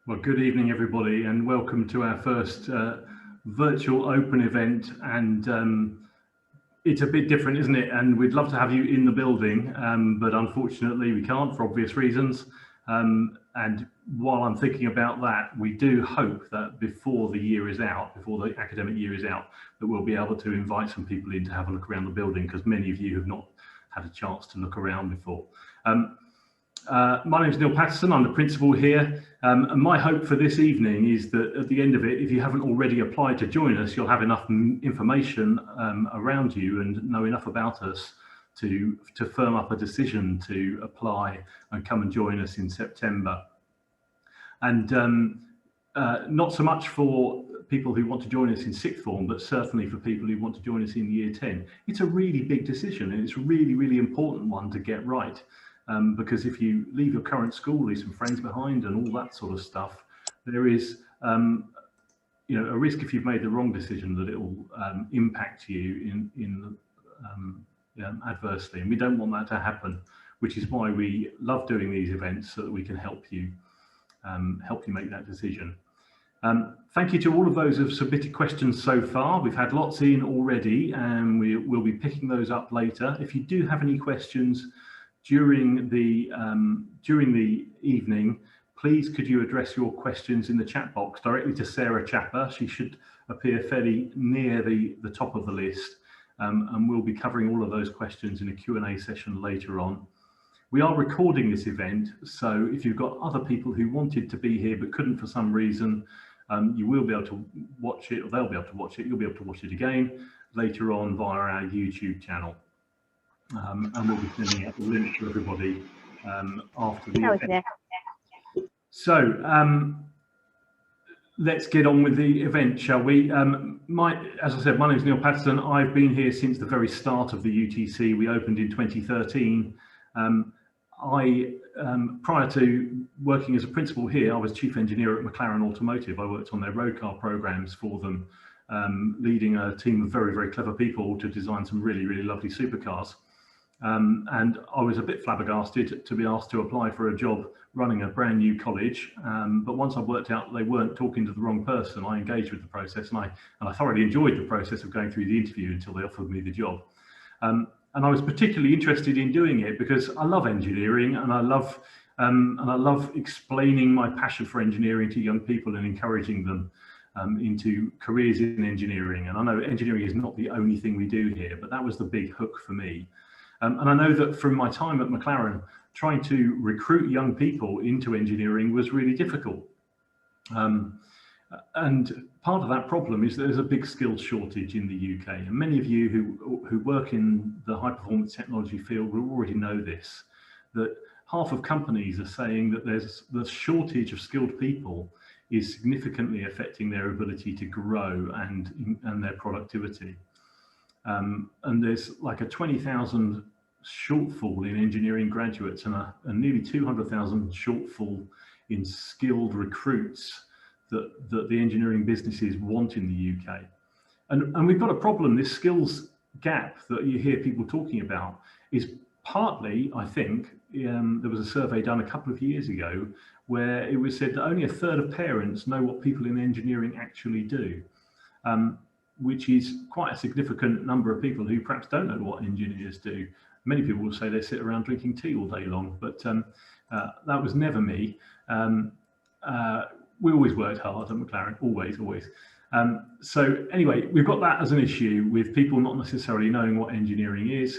Well, good evening, everybody, and welcome to our first virtual open event. And it's a bit different, isn't it? And we'd love to have you in the building, but unfortunately we can't for obvious reasons. And while I'm thinking about that, we do hope that before the year is out, before the academic year is out, that we'll be able to invite some people in to have a look around the building, because many of you have not had a chance to look around before. My name is Neil Patterson, I'm the principal here, and my hope for this evening is that at the end of it, if you haven't already applied to join us, you'll have enough information around you and know enough about us to firm up a decision to apply and come and join us in September. And not so much for people who want to join us in sixth form, but certainly for people who want to join us in year 10. It's a really big decision, and it's a really, really important one to get right. Because if you leave your current school, leave some friends behind and all that sort of stuff, there is a risk if you've made the wrong decision that it will impact you adversely, and we don't want that to happen, which is why we love doing these events, so that we can help you make that decision. Thank you to all of those who have submitted questions so far. We've had lots in already, and we'll be picking those up later. If you do have any questions during the evening, please could you address your questions in the chat box directly to Sarah Chapper. She should appear fairly near the top of the list, and we'll be covering all of those questions in a Q&A session later on. We are recording this event, so if you've got other people who wanted to be here but couldn't for some reason, you will be able to watch it, or they'll be able to watch it. You'll be able to watch it again later on via our YouTube channel. And we'll be sending out the link to everybody after the event. So let's get on with the event, shall we? As I said, my name is Neil Patterson. I've been here since the very start of the UTC. We opened in 2013. Prior to working as a principal here, I was chief engineer at McLaren Automotive. I worked on their road car programs for them, leading a team of very, very clever people to design some really, really lovely supercars. And I was a bit flabbergasted to be asked to apply for a job running a brand new college. But once I worked out they weren't talking to the wrong person, I engaged with the process, and I thoroughly enjoyed the process of going through the interview until they offered me the job. And I was particularly interested in doing it because I love engineering, and I love explaining my passion for engineering to young people and encouraging them into careers in engineering. And I know engineering is not the only thing we do here, but that was the big hook for me. And I know that from my time at McLaren, trying to recruit young people into engineering was really difficult. And part of that problem is there's a big skills shortage in the UK. And many of you who work in the high performance technology field will already know this, that half of companies are saying that there's the shortage of skilled people is significantly affecting their ability to grow and their productivity. And there's like a 20,000 shortfall in engineering graduates and a nearly 200,000 shortfall in skilled recruits that the engineering businesses want in the UK. And we've got a problem. This skills gap that you hear people talking about is partly, I think, there was a survey done a couple of years ago where it was said that only a third of parents know what people in engineering actually do. Which is quite a significant number of people who perhaps don't know what engineers do. Many people will say they sit around drinking tea all day long, but that was never me. We always worked hard at McLaren, always. So anyway, we've got that as an issue with people not necessarily knowing what engineering is,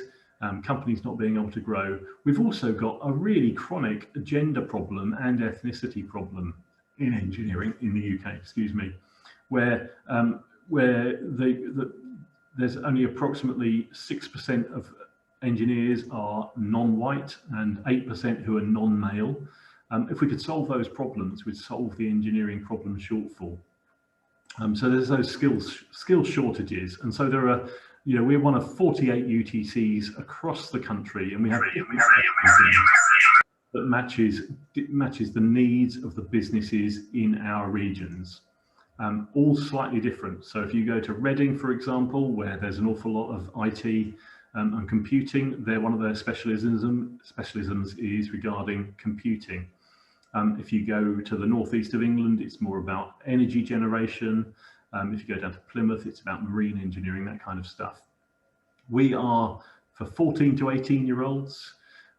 companies not being able to grow. We've also got a really chronic gender problem and ethnicity problem in engineering in the UK, excuse me, where there's only approximately 6% of engineers are non-white and 8% who are non-male. If we could solve those problems, we'd solve the engineering problem shortfall. So there's those skill shortages, and so there are, we're one of 48 UTCs across the country, and we have that matches the needs of the businesses in our regions. All slightly different. So if you go to Reading, for example, where there's an awful lot of IT and computing, one of their specialisms is regarding computing. If you go to the northeast of England, it's more about energy generation. If you go down to Plymouth, it's about marine engineering, that kind of stuff. We are for 14 to 18-year-olds.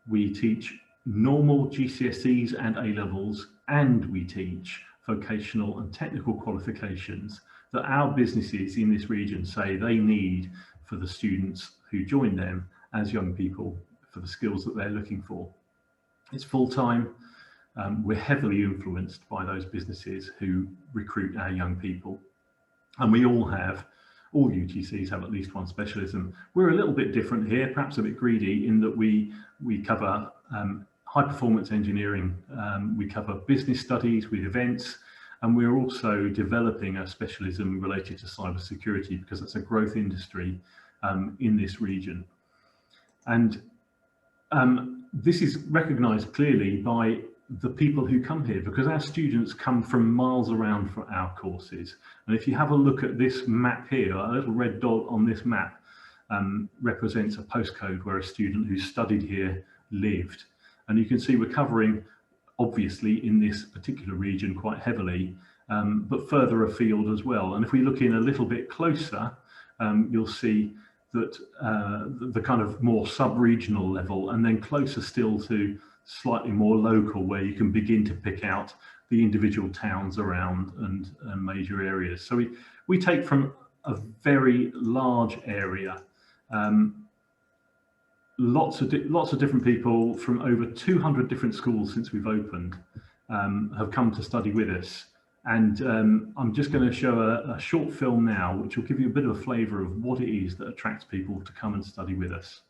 We teach normal GCSEs and A-levels, and we teach vocational and technical qualifications that our businesses in this region say they need for the students who join them as young people for the skills that they're looking for. It's full-time. We're heavily influenced by those businesses who recruit our young people. And we all UTCs have at least one specialism. We're a little bit different here, perhaps a bit greedy, in that we cover high performance engineering, we cover business studies with events, and we're also developing a specialism related to cybersecurity because it's a growth industry in this region. And this is recognised clearly by the people who come here, because our students come from miles around for our courses. And if you have a look at this map here, a little red dot on this map represents a postcode where a student who studied here lived. And you can see we're covering, obviously, in this particular region quite heavily, but further afield as well. And if we look in a little bit closer, you'll see that the kind of more sub-regional level, and then closer still to slightly more local, where you can begin to pick out the individual towns around and major areas. So we take from a very large area. Lots of different people from over 200 different schools since we've opened have come to study with us. And I'm just going to show a short film now, which will give you a bit of a flavour of what it is that attracts people to come and study with us.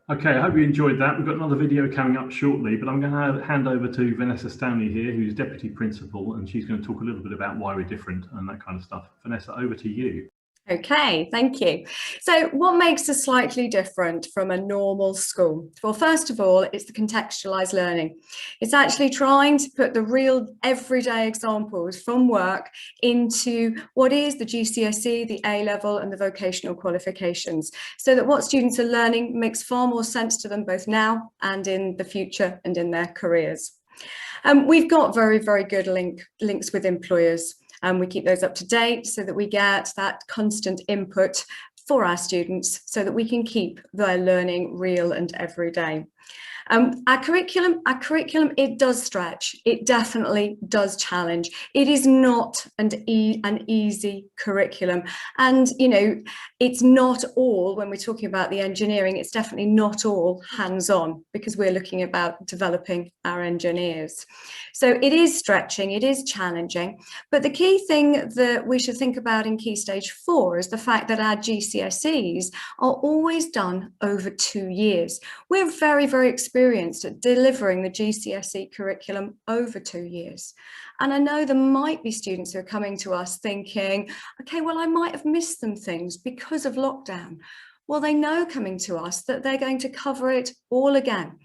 Okay, I hope you enjoyed that. We've got another video coming up shortly, but I'm going to hand over to Vanessa Stanley here, who's Deputy Principal, and she's going to talk a little bit about why we're different and that kind of stuff. Vanessa, over to you. Okay, thank you. So what makes us slightly different from a normal school? Well, first of all, it's the contextualized learning. It's actually trying to put the real everyday examples from work into what is the GCSE, the A-level and the vocational qualifications, so that what students are learning makes far more sense to them both now and in the future and in their careers. We've got very, very good links with employers. And we keep those up to date so that we get that constant input for our students so that we can keep their learning real and everyday. Our curriculum, it does stretch. It definitely does challenge. It is not an easy curriculum. And, you know, it's not all, when we're talking about the engineering, it's definitely not all hands-on, because we're looking about developing our engineers. So it is stretching, it is challenging. But the key thing that we should think about in Key Stage 4 is the fact that our GCSEs are always done over 2 years. We're very, very experienced at delivering the GCSE curriculum over 2 years. And I know there might be students who are coming to us thinking, okay, well, I might have missed some things because of lockdown. Well, they know coming to us that they're going to cover it all again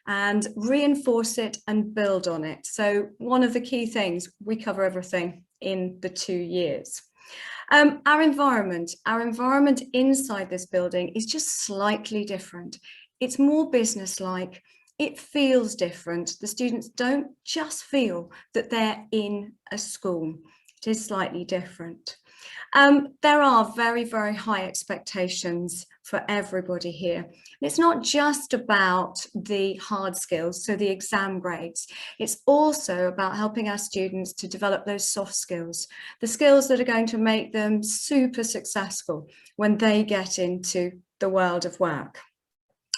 and reinforce it and build on it. So one of the key things, we cover everything in the 2 years. Our environment inside this building is just slightly different. It's more business-like. It feels different. The students don't just feel that they're in a school. It is slightly different. There are very, very high expectations for everybody here. And it's not just about the hard skills, so the exam grades. It's also about helping our students to develop those soft skills, the skills that are going to make them super successful when they get into the world of work.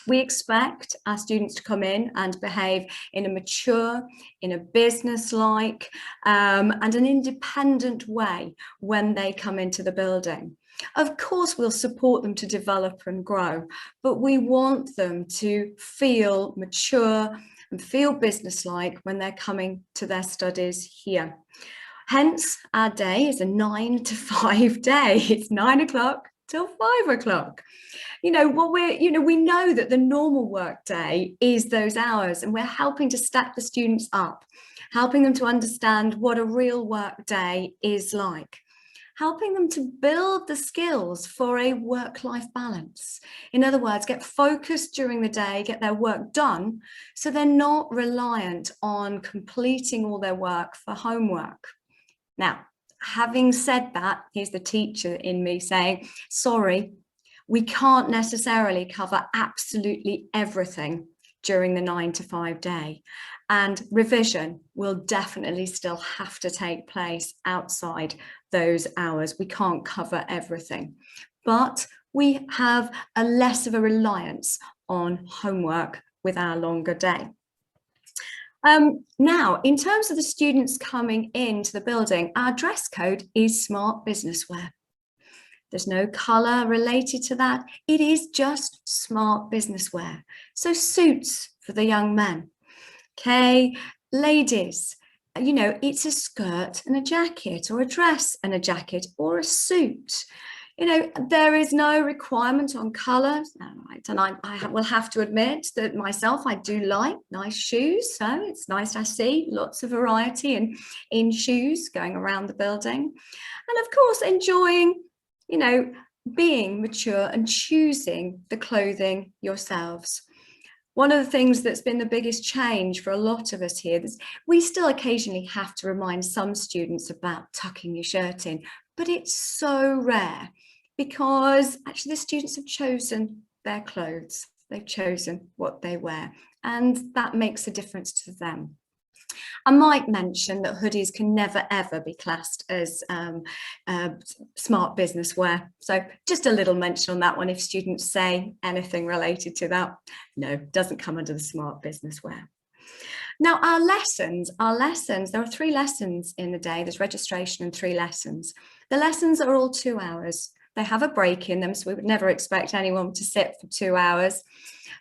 We expect our students to come in and behave in a mature, in a business-like, and an independent way when they come into the building. Of course, we'll support them to develop and grow, but we want them to feel mature and feel business-like when they're coming to their studies here. Hence, our day is a 9 to 5 day. It's 9 o'clock till 5 o'clock. We know that the normal work day is those hours, and we're helping to stack the students up, helping them to understand what a real work day is like, helping them to build the skills for a work-life balance. In other words, get focused during the day, get their work done, so they're not reliant on completing all their work for homework. Now, having said that, here's the teacher in me saying, sorry, we can't necessarily cover absolutely everything during the 9 to 5 day. And revision will definitely still have to take place outside those hours. We can't cover everything, but we have a less of a reliance on homework with our longer day. Now, in terms of the students coming into the building, our dress code is smart business wear. There's no colour related to that. It is just smart business wear. So suits for the young men. Okay, ladies, it's a skirt and a jacket, or a dress and a jacket, or a suit. There is no requirement on colour. Right? And I will have to admit that myself, I do like nice shoes. So it's nice to see lots of variety in shoes going around the building. And of course, enjoying being mature and choosing the clothing yourselves. One of the things that's been the biggest change for a lot of us here is we still occasionally have to remind some students about tucking your shirt in, but it's so rare because actually the students have chosen their clothes. They've chosen what they wear, and that makes a difference to them. I might mention that hoodies can never ever be classed as smart business wear. So just a little mention on that one. If students say anything related to that, no, doesn't come under the smart business wear. Now our lessons, there are 3 lessons in the day. There's registration and 3 lessons. The lessons are all 2 hours. They have a break in them, so we would never expect anyone to sit for 2 hours.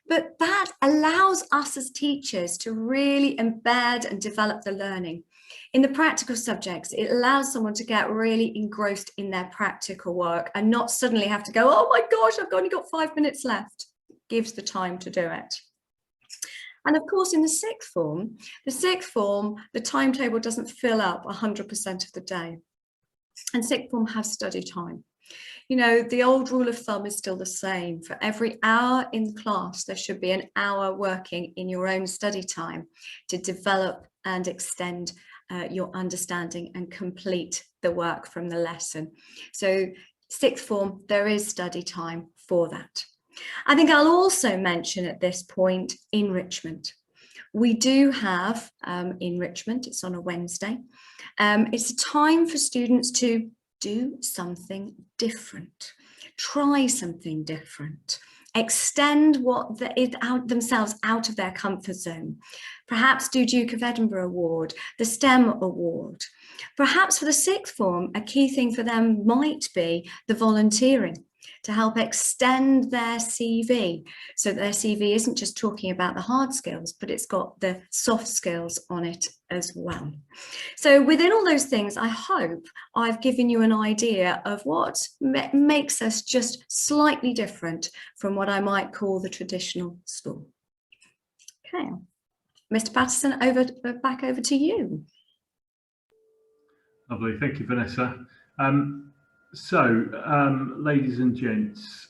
But that allows us as teachers to really embed and develop the learning. In the practical subjects, it allows someone to get really engrossed in their practical work and not suddenly have to go, oh my gosh, I've only got 5 minutes left. It gives the time to do it. And of course, in the sixth form, the timetable doesn't fill up 100% of the day. And sixth form has study time. The old rule of thumb is still the same. For every hour in class, there should be an hour working in your own study time to develop and extend your understanding and complete the work from the lesson. So sixth form, there is study time for that. I think I'll also mention at this point enrichment. We do have enrichment. It's on a Wednesday. It's a time for students to do something different, try something different, extend themselves out of their comfort zone. Perhaps do Duke of Edinburgh Award, the STEM Award. Perhaps for the sixth form, a key thing for them might be the volunteering to help extend their CV, so that their CV isn't just talking about the hard skills, but it's got the soft skills on it as well. So within all those things, I hope I've given you an idea of what makes us just slightly different from what I might call the traditional school. Okay, Mr. Patterson, back over to you. Lovely, thank you, Vanessa. Ladies and gents,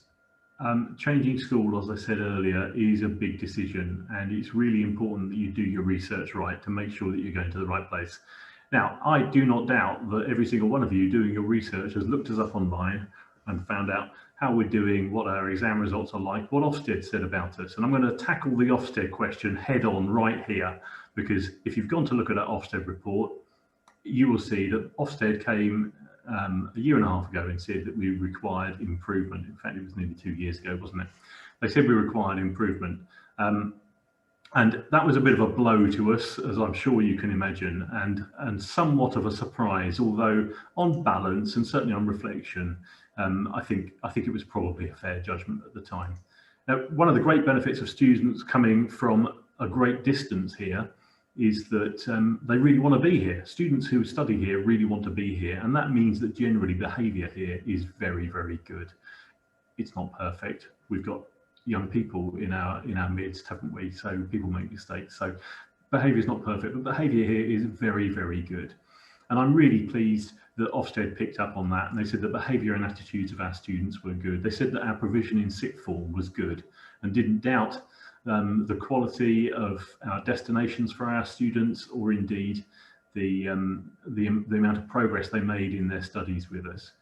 changing school, as I said earlier, is a big decision, and it's really important that you do your research right to make sure that you're going to the right place. Now, I do not doubt that every single one of you doing your research has looked us up online and found out how we're doing, what our exam results are like, what Ofsted said about us. And I'm going to tackle the Ofsted question head on right here, because if you've gone to look at that Ofsted report, you will see that Ofsted came a year and a half ago and said that we required improvement. In fact, it was nearly 2 years ago, wasn't it? They said we required improvement. And that was a bit of a blow to us, as I'm sure you can imagine, and somewhat of a surprise, although on balance and certainly on reflection, I think it was probably a fair judgment at the time. Now, one of the great benefits of students coming from a great distance here is that they really want to be here. Students who study here really want to be here, and that means that generally behaviour here is very, very good. It's not perfect. We've got young people in our midst, haven't we? So people make mistakes. So behaviour is not perfect, but behaviour here is very, very good. And I'm really pleased that Ofsted picked up on that, and they said the behaviour and attitudes of our students were good. They said that our provision in sixth form was good, and didn't doubt the quality of our destinations for our students, or indeed the amount of progress they made in their studies with us.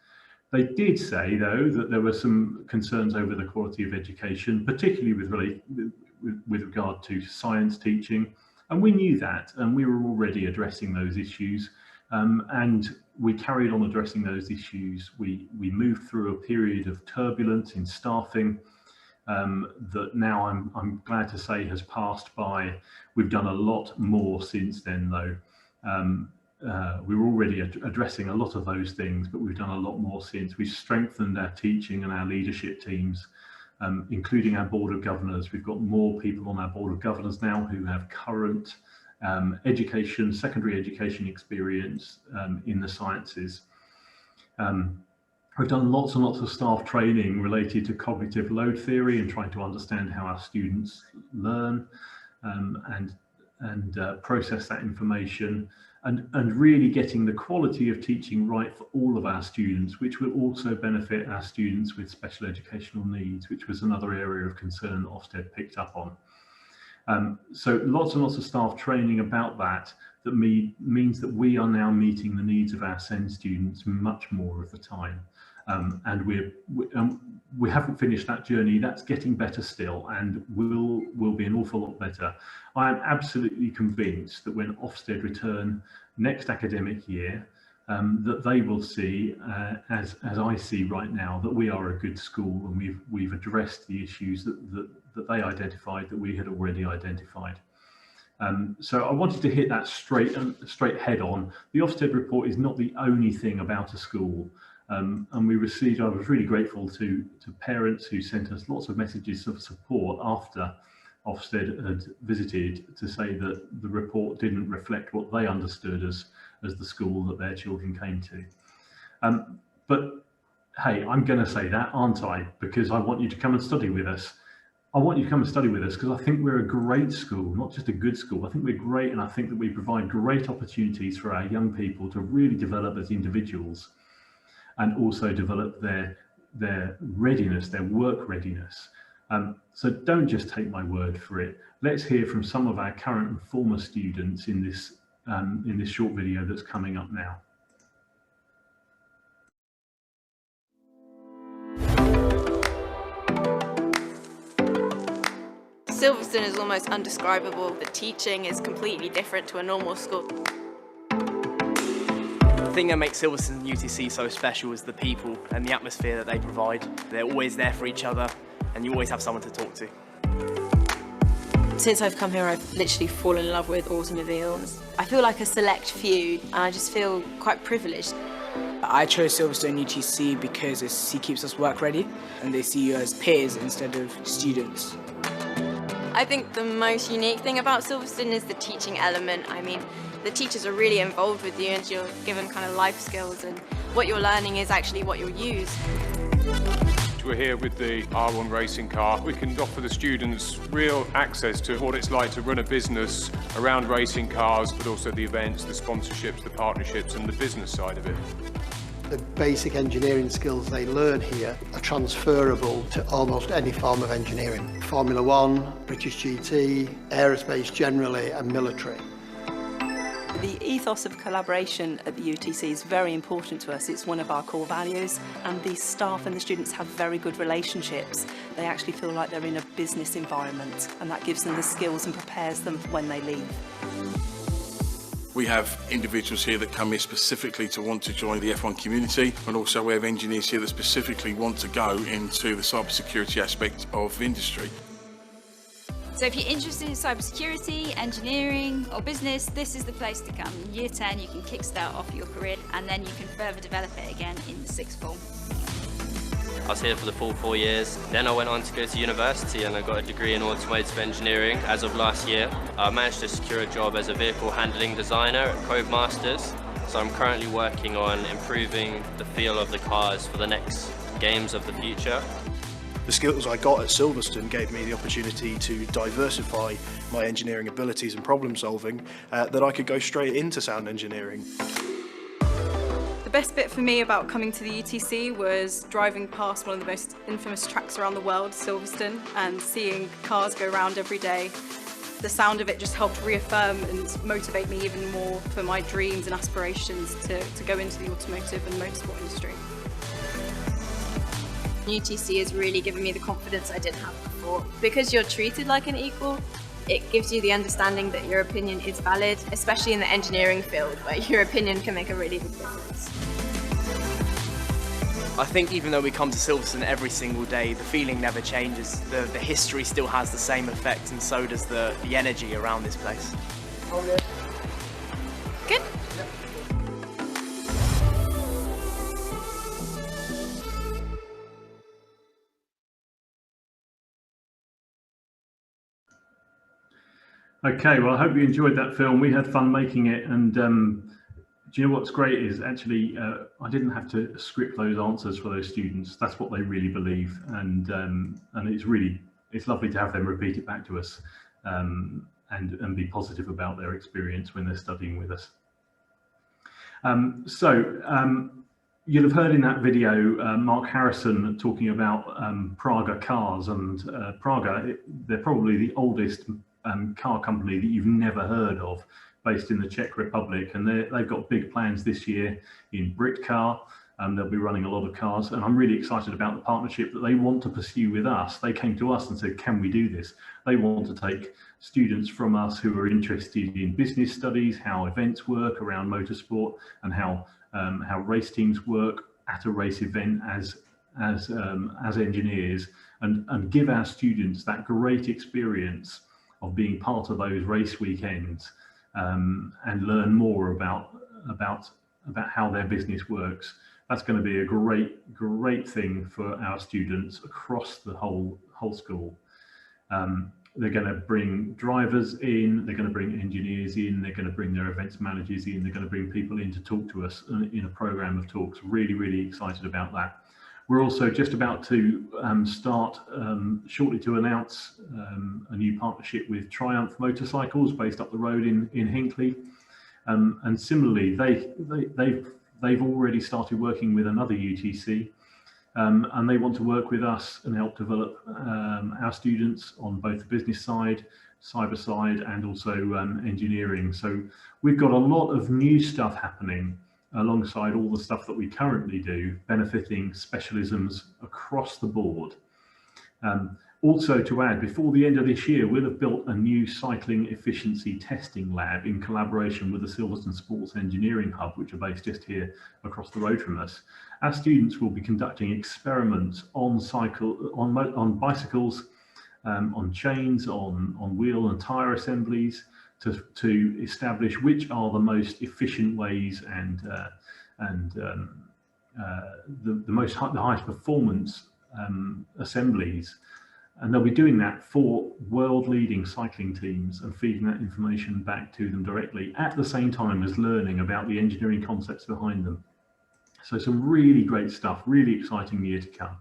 They did say, though, that there were some concerns over the quality of education, particularly with regard to science teaching, and we knew that, and we were already addressing those issues, and we carried on addressing those issues. We moved through a period of turbulence in staffing that now I'm glad to say has passed by. We've done a lot more since then, though. We were already addressing a lot of those things, but we've done a lot more since. We've strengthened our teaching and our leadership teams, including our Board of Governors. We've got more people on our Board of Governors now who have current secondary education experience in the sciences. We've done lots and lots of staff training related to cognitive load theory and trying to understand how our students learn and process that information, and really getting the quality of teaching right for all of our students, which will also benefit our students with special educational needs, which was another area of concern that Ofsted picked up on. So lots and lots of staff training about that means that we are now meeting the needs of our SEND students much more of the time. And we haven't finished that journey. That's getting better still, and will be an awful lot better. I am absolutely convinced that when Ofsted return next academic year, that they will see, as I see right now, that we are a good school, and we've addressed the issues that they identified, that we had already identified. So I wanted to hit that straight head on. The Ofsted report is not the only thing about a school. And I was really grateful to parents who sent us lots of messages of support after Ofsted had visited, to say that the report didn't reflect what they understood as the school that their children came to. But hey, I'm going to say that, aren't I? Because I want you to come and study with us. I want you to come and study with us because I think we're a great school, not just a good school. I think we're great, and I think that we provide great opportunities for our young people to really develop as individuals, and also develop their readiness, their work readiness. So don't just take my word for it. Let's hear from some of our current and former students in this short video that's coming up now. Silverstone is almost undescribable. The teaching is completely different to a normal school. The thing that makes Silverstone and UTC so special is the people and the atmosphere that they provide. They're always there for each other, and you always have someone to talk to. Since I've come here, I've literally fallen in love with automobiles. I feel like a select few, and I just feel quite privileged. I chose Silverstone UTC because it keeps us work ready, and they see you as peers instead of students. I think the most unique thing about Silverstone is the teaching element. I mean, the teachers are really involved with you, and you're given kind of life skills, and what you're learning is actually what you'll use. We're here with the R1 racing car. We can offer the students real access to what it's like to run a business around racing cars, but also the events, the sponsorships, the partnerships and the business side of it. The basic engineering skills they learn here are transferable to almost any form of engineering. Formula One, British GT, aerospace generally and military. The ethos of collaboration at the UTC is very important to us. It's one of our core values, and the staff and the students have very good relationships. They actually feel like they're in a business environment, and that gives them the skills and prepares them for when they leave. We have individuals here that come here specifically to want to join the F1 community, and also we have engineers here that specifically want to go into the cybersecurity aspect of industry. So if you're interested in cybersecurity, engineering or business, this is the place to come. In year 10 you can kickstart off your career and then you can further develop it again in the sixth form. I was here for the full 4 years. Then I went on to go to university and I got a degree in automotive engineering as of last year. I managed to secure a job as a vehicle handling designer at Code Masters. So I'm currently working on improving the feel of the cars for the next games of the future. The skills I got at Silverstone gave me the opportunity to diversify my engineering abilities and problem solving, that I could go straight into sound engineering. The best bit for me about coming to the UTC was driving past one of the most infamous tracks around the world, Silverstone, and seeing cars go around every day. The sound of it just helped reaffirm and motivate me even more for my dreams and aspirations to go into the automotive and motorsport industry. UTC has really given me the confidence I didn't have before. Because you're treated like an equal, it gives you the understanding that your opinion is valid, especially in the engineering field where your opinion can make a really big difference. I think even though we come to Silverstone every single day, the feeling never changes. The history still has the same effect, and so does the energy around this place. Good. Okay, well, I hope you enjoyed that film. We had fun making it, and do you know what's great is actually I didn't have to script those answers for those students. That's what they really believe, and it's lovely to have them repeat it back to us and be positive about their experience when they're studying with us. You'll have heard in that video Mark Harrison talking about Praga cars, and Praga, they're probably the oldest car company that you've never heard of, based in the Czech Republic, and they've got big plans this year in Britcar. They'll be running a lot of cars, and I'm really excited about the partnership that they want to pursue with us. They came to us and said, can we do this? They want to take students from us who are interested in business studies, how events work around motorsport, and how race teams work at a race event as engineers, and give our students that great experience of being part of those race weekends, and learn more about how their business works. That's going to be a great thing for our students across the whole school. They're going to bring drivers in, they're going to bring engineers in, they're going to bring their events managers in, they're going to bring people in to talk to us in a program of talks. Really excited about that. We're also just about to start shortly to announce a new partnership with Triumph Motorcycles based up the road in Hinckley, and similarly they've already started working with another UTC, and they want to work with us and help develop our students on both the business side, cyber side, and also engineering. So we've got a lot of new stuff happening alongside all the stuff that we currently do, benefiting specialisms across the board. Also to add, before the end of this year, we'll have built a new cycling efficiency testing lab in collaboration with the Silverstone Sports Engineering Hub, which are based just here across the road from us. Our students will be conducting experiments on bicycles, on chains, on wheel and tyre assemblies, to establish which are the most efficient ways and the highest performance assemblies. And they'll be doing that for world-leading cycling teams and feeding that information back to them directly at the same time as learning about the engineering concepts behind them. So some really great stuff, really exciting year to come.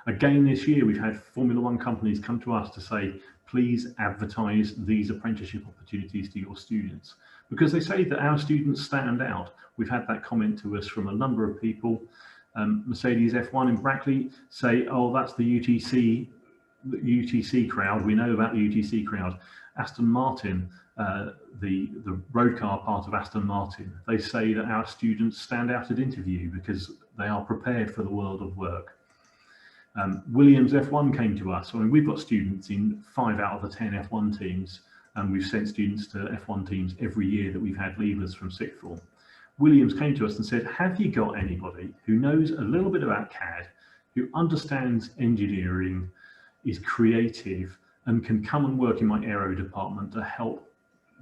Again, this year, we've had Formula One companies come to us to say, please advertise these apprenticeship opportunities to your students, because they say that our students stand out. We've had that comment to us from a number of people. Mercedes F1 in Brackley say, oh, that's the UTC crowd. We know about the UTC crowd. Aston Martin, the road car part of Aston Martin, they say that our students stand out at interview because they are prepared for the world of work. Williams F1 came to us. I mean, we've got students in 5 out of the 10 F1 teams, and we've sent students to F1 teams every year that we've had leavers from sixth form. Williams came to us and said, have you got anybody who knows a little bit about CAD, who understands engineering, is creative, and can come and work in my aero department to help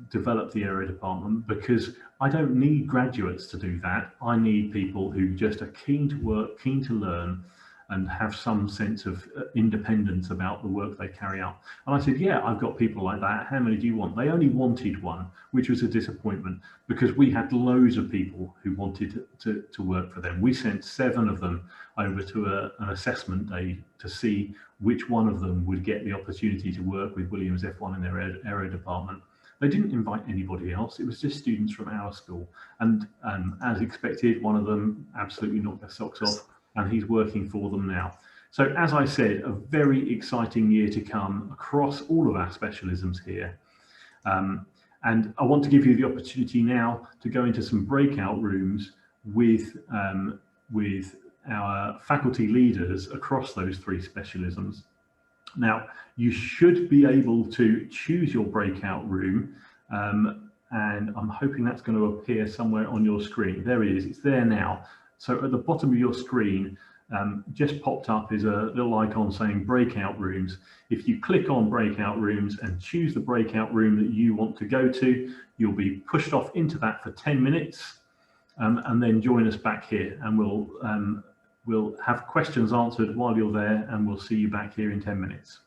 develop the aero department? Because I don't need graduates to do that. I need people who just are keen to work, keen to learn, and have some sense of independence about the work they carry out. And I said, yeah, I've got people like that. How many do you want? They only wanted one, which was a disappointment, because we had loads of people who wanted to work for them. We sent 7 of them over to an assessment day to see which one of them would get the opportunity to work with Williams F1 in their aero department. They didn't invite anybody else. It was just students from our school. And as expected, one of them absolutely knocked their socks off, and he's working for them now. So as I said, a very exciting year to come across all of our specialisms here. And I want to give you the opportunity now to go into some breakout rooms with our faculty leaders across those 3 specialisms. Now, you should be able to choose your breakout room, and I'm hoping that's going to appear somewhere on your screen. There it is, it's there now. So at the bottom of your screen, just popped up is a little icon saying breakout rooms. If you click on breakout rooms and choose the breakout room that you want to go to, you'll be pushed off into that for 10 minutes, and then join us back here, and we'll have questions answered while you're there, and we'll see you back here in 10 minutes.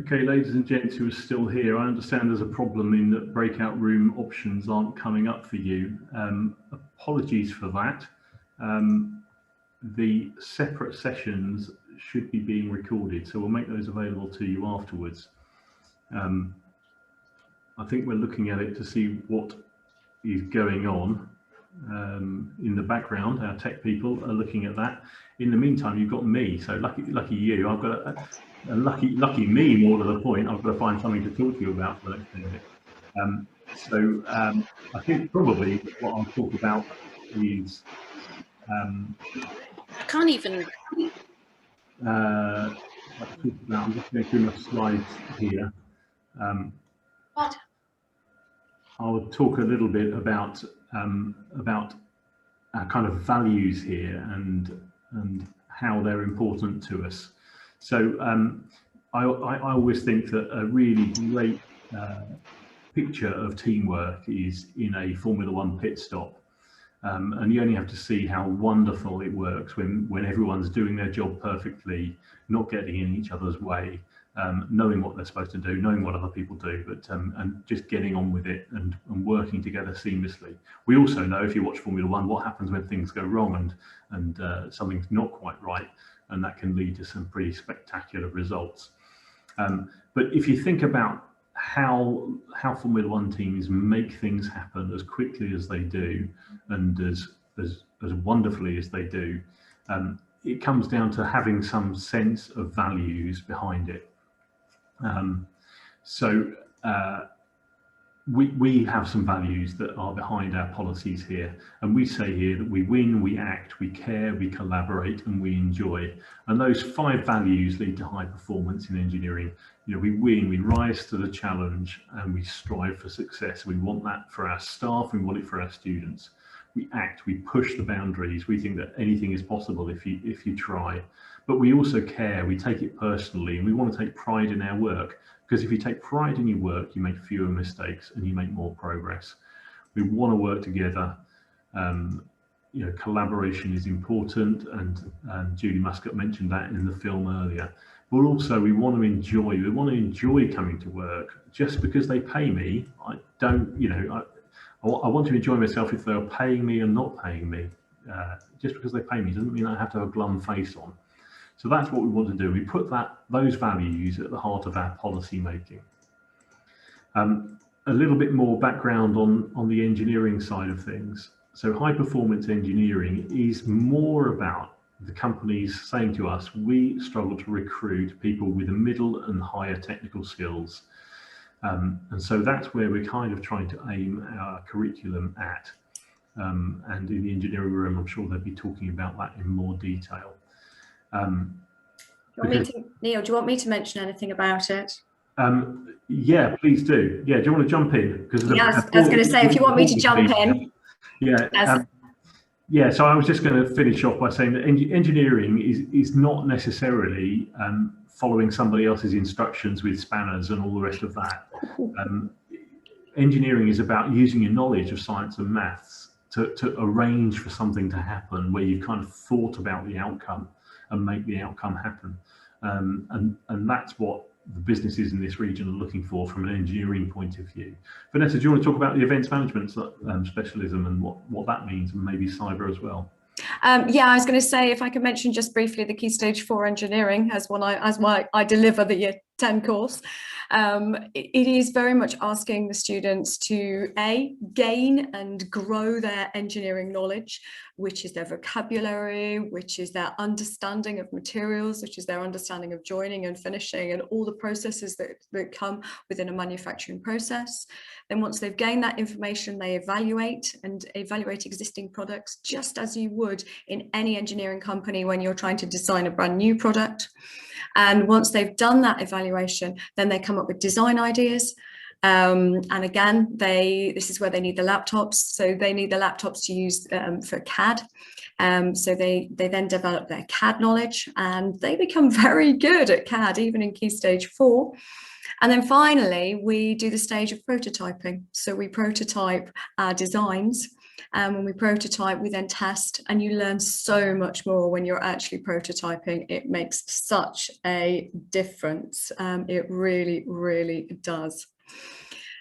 Okay, ladies and gents who are still here, I understand there's a problem in that breakout room options aren't coming up for you. Apologies for that. The separate sessions should be being recorded, so we'll make those available to you afterwards. I think we're looking at it to see what is going on in the background. Our tech people are looking at that. In the meantime, you've got me, so lucky you. I've got a lucky me, more to the point. I've got to find something to talk to you about for the next minute. I think probably what I'll talk about is I can't even. I'm just going through my slides here. What? I'll talk a little bit about our kind of values here and how they're important to us. So I always think that a really great picture of teamwork is in a Formula One pit stop. And you only have to see how wonderful it works when everyone's doing their job perfectly, not getting in each other's way, knowing what they're supposed to do, knowing what other people do, but and just getting on with it and working together seamlessly. We also know, if you watch Formula One, what happens when things go wrong and something's not quite right, and that can lead to some pretty spectacular results. But if you think about how Formula One teams make things happen as quickly as they do and as wonderfully as they do, it comes down to having some sense of values behind it. We have some values that are behind our policies here, and we say here that we win, we act, we care, we collaborate, and we enjoy. And those 5 values lead to high performance in engineering. You know, we win, we rise to the challenge, and we strive for success. We want that for our staff, we want it for our students. We act, we push the boundaries. We think that anything is possible if you try. But we also care, we take it personally, and we want to take pride in our work. Because if you take pride in your work, you make fewer mistakes and you make more progress. We want to work together. You know, collaboration is important, and Julie Muscat mentioned that in the film earlier. But also, we want to enjoy coming to work. Just because they pay me, I don't, you know, I want to enjoy myself if they're paying me and not paying me. Just because they pay me doesn't mean I have to have a glum face on. So that's what we want to do. We put those values at the heart of our policy making. A little bit more background on the engineering side of things. So high performance engineering is more about the companies saying to us, we struggle to recruit people with a middle and higher technical skills. And so that's where we're kind of trying to aim our curriculum at. And in the engineering room, I'm sure they'll be talking about that in more detail. Neil, do you want me to mention anything about it? Yeah, please do. Yeah, do you want to jump in? Because yes, I was going to say, if you want me to jump in. Yeah. Yeah, so I was just going to finish off by saying that engineering is not necessarily following somebody else's instructions with spanners and all the rest of that. Engineering is about using your knowledge of science and maths to arrange for something to happen where you've kind of thought about the outcome and make the outcome happen. And that's what the businesses in this region are looking for from an engineering point of view. Vanessa, do you want to talk about the events management specialism and what that means, and maybe cyber as well? Yeah, I was going to say, if I could mention just briefly the Key Stage 4 engineering as I deliver the Year 10 course. It is very much asking the students to gain and grow their engineering knowledge, which is their vocabulary, which is their understanding of materials, which is their understanding of joining and finishing and all the processes that come within a manufacturing process. Then once they've gained that information, they evaluate existing products just as you would in any engineering company when you're trying to design a brand new product. And once they've done that evaluation, then they come up with design ideas. And again, this is where they need the laptops. So they need the laptops to use for CAD. So they then develop their CAD knowledge, and they become very good at CAD, even in Key Stage 4. And then finally, we do the stage of prototyping. So we prototype our designs. When we prototype, we then test, and you learn so much more when you're actually prototyping. It makes such a difference. It really, really does.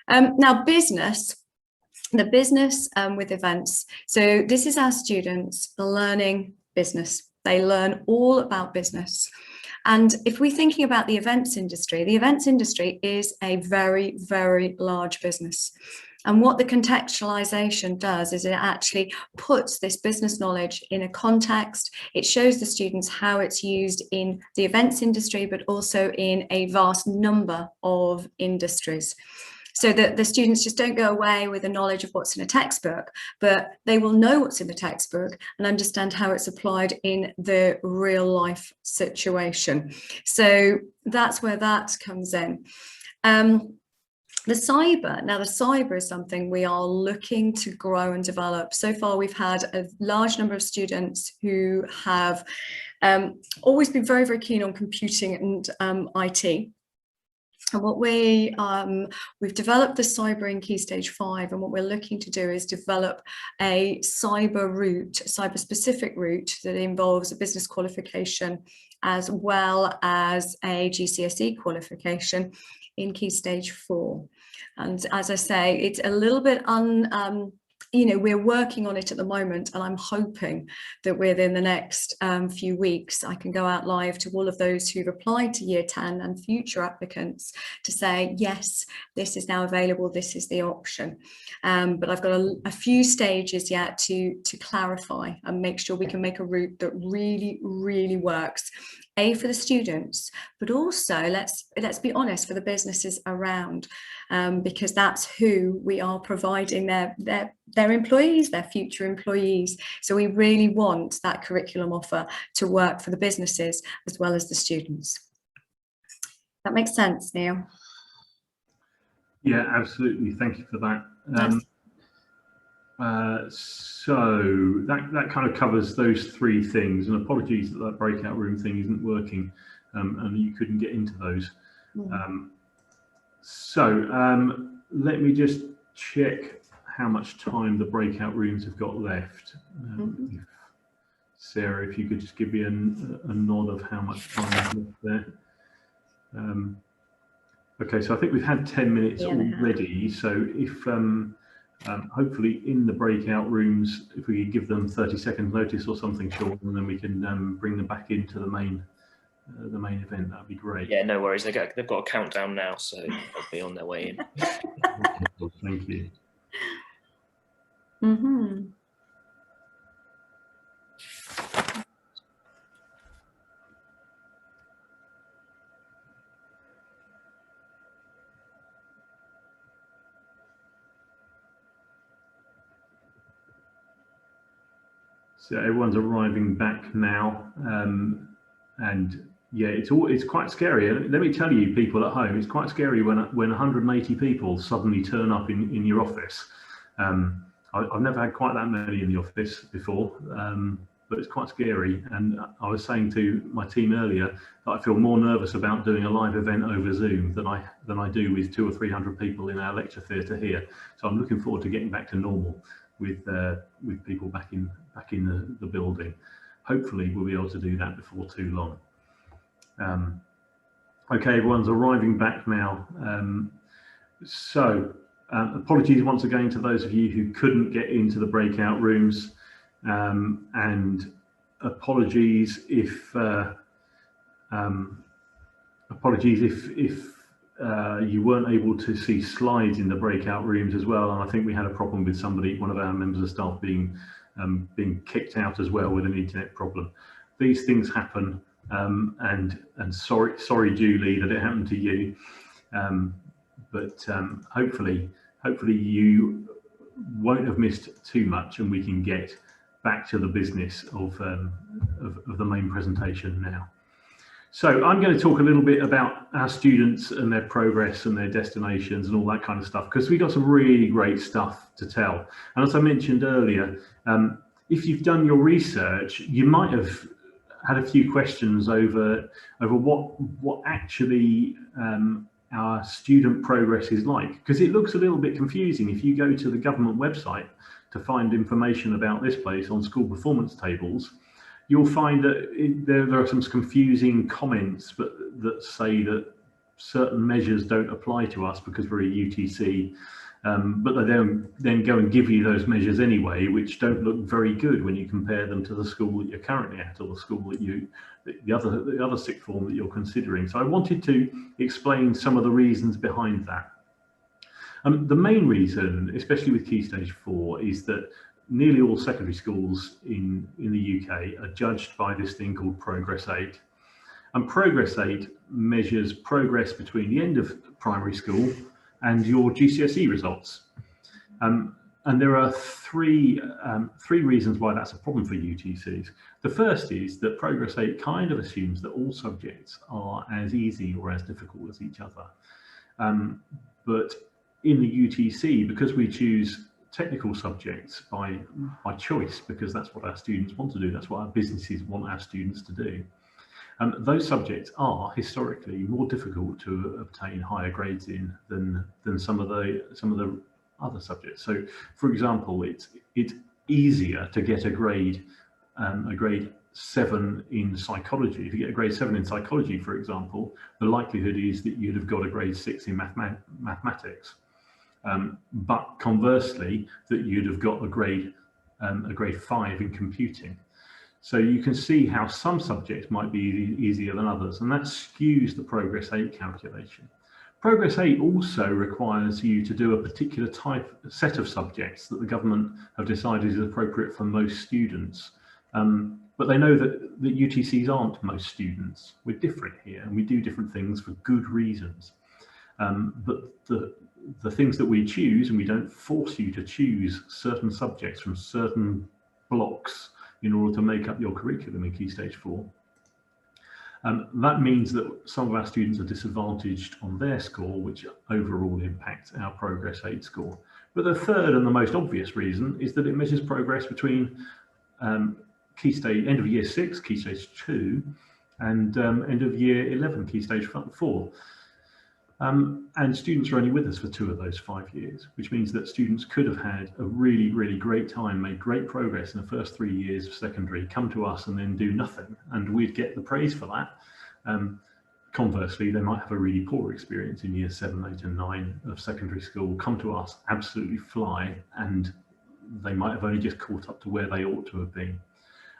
Now, the business with events. So this is our students learning business. They learn all about business. And if we're thinking about the events industry is a very, very large business. And what the contextualization does is it actually puts this business knowledge in a context. It shows the students how it's used in the events industry, but also in a vast number of industries. So that the students just don't go away with the knowledge of what's in a textbook, but they will know what's in the textbook and understand how it's applied in the real life situation. So that's where that comes in. The cyber is something we are looking to grow and develop. So far, we've had a large number of students who have always been very, very keen on computing and IT. And what we've developed the cyber in Key Stage 5, and what we're looking to do is develop a cyber specific route that involves a business qualification as well as a GCSE qualification in Key Stage 4. And as I say, it's a little bit we're working on it at the moment, and I'm hoping that within the next few weeks, I can go out live to all of those who've applied to Year 10 and future applicants to say, yes, this is now available, this is the option. But I've got a few stages yet to clarify and make sure we can make a route that really, really works. For the students, but also let's be honest, for the businesses around, because that's who we are providing their employees, their future employees. So we really want that curriculum offer to work for the businesses as well as the students. That makes sense, Neil? Yeah, absolutely. Thank you for that. So that kind of covers those three things, and apologies that breakout room thing isn't working and you couldn't get into those. Let me just check how much time the breakout rooms have got left. Sarah, if you could just give me a nod of how much time is left there. Okay, so I think we've had 10 minutes already, so if hopefully in the breakout rooms, if we could give them 30 seconds notice or something short, and then we can bring them back into the main event, that'd be great. Yeah, no worries. They've got a countdown now, so they'll be on their way in. Thank you. So everyone's arriving back now, and yeah, it's quite scary. Let me tell you, people at home, it's quite scary when 180 people suddenly turn up in your office. I've never had quite that many in the office before, but it's quite scary. And I was saying to my team earlier that I feel more nervous about doing a live event over Zoom than I do with 200 or 300 people in our lecture theatre here. So I'm looking forward to getting back to normal with people back in the building. Hopefully we'll be able to do that before too long. Okay, everyone's arriving back now. Apologies once again to those of you who couldn't get into the breakout rooms, and apologies if you weren't able to see slides in the breakout rooms as well. And I think we had a problem with one of our members of staff being kicked out as well with an internet problem. These things happen, and sorry Julie that it happened to you, but hopefully you won't have missed too much, and we can get back to the business of the main presentation now. So I'm going to talk a little bit about our students and their progress and their destinations and all that kind of stuff, because we've got some really great stuff to tell. And as I mentioned earlier, if you've done your research, you might have had a few questions over what actually our student progress is like, because it looks a little bit confusing. If you go to the government website to find information about this place on school performance tables, you'll find that there are some confusing comments that say that certain measures don't apply to us because we're a UTC, but they then go and give you those measures anyway, which don't look very good when you compare them to the school that you're currently at, or the school that the other sixth form that you're considering. So I wanted to explain some of the reasons behind that. The main reason, especially with Key Stage 4, is that nearly all secondary schools in the UK are judged by this thing called Progress 8. And Progress 8 measures progress between the end of primary school and your GCSE results. And there are three reasons why that's a problem for UTCs. The first is that Progress 8 kind of assumes that all subjects are as easy or as difficult as each other. But in the UTC, because we choose technical subjects by choice, because that's what our students want to do, that's what our businesses want our students to do, those subjects are historically more difficult to obtain higher grades in than some of the other subjects. So, for example, it's easier to get a grade 7 in psychology. If you get a grade 7 in psychology, for example, the likelihood is that you'd have got a grade 6 in mathematics. But conversely, that you'd have got a grade 5 in computing. So you can see how some subjects might be easier than others, and that skews the Progress 8 calculation. Progress 8 also requires you to do a particular set of subjects that the government have decided is appropriate for most students. But they know that UTCs aren't most students. We're different here, and we do different things for good reasons. But the things that we choose, and we don't force you to choose certain subjects from certain blocks in order to make up your curriculum in Key Stage 4. That means that some of our students are disadvantaged on their score, which overall impacts our Progress 8 score. But the third and the most obvious reason is that it measures progress between end of year 6, Key Stage 2, and end of year 11, Key Stage 4. And students are only with us for 2 of those 5 years, which means that students could have had a really, really great time, made great progress in the first 3 years of secondary, come to us and then do nothing, and we'd get the praise for that. Conversely, they might have a really poor experience in year 7, 8 and 9 of secondary school, come to us, absolutely fly, and they might have only just caught up to where they ought to have been.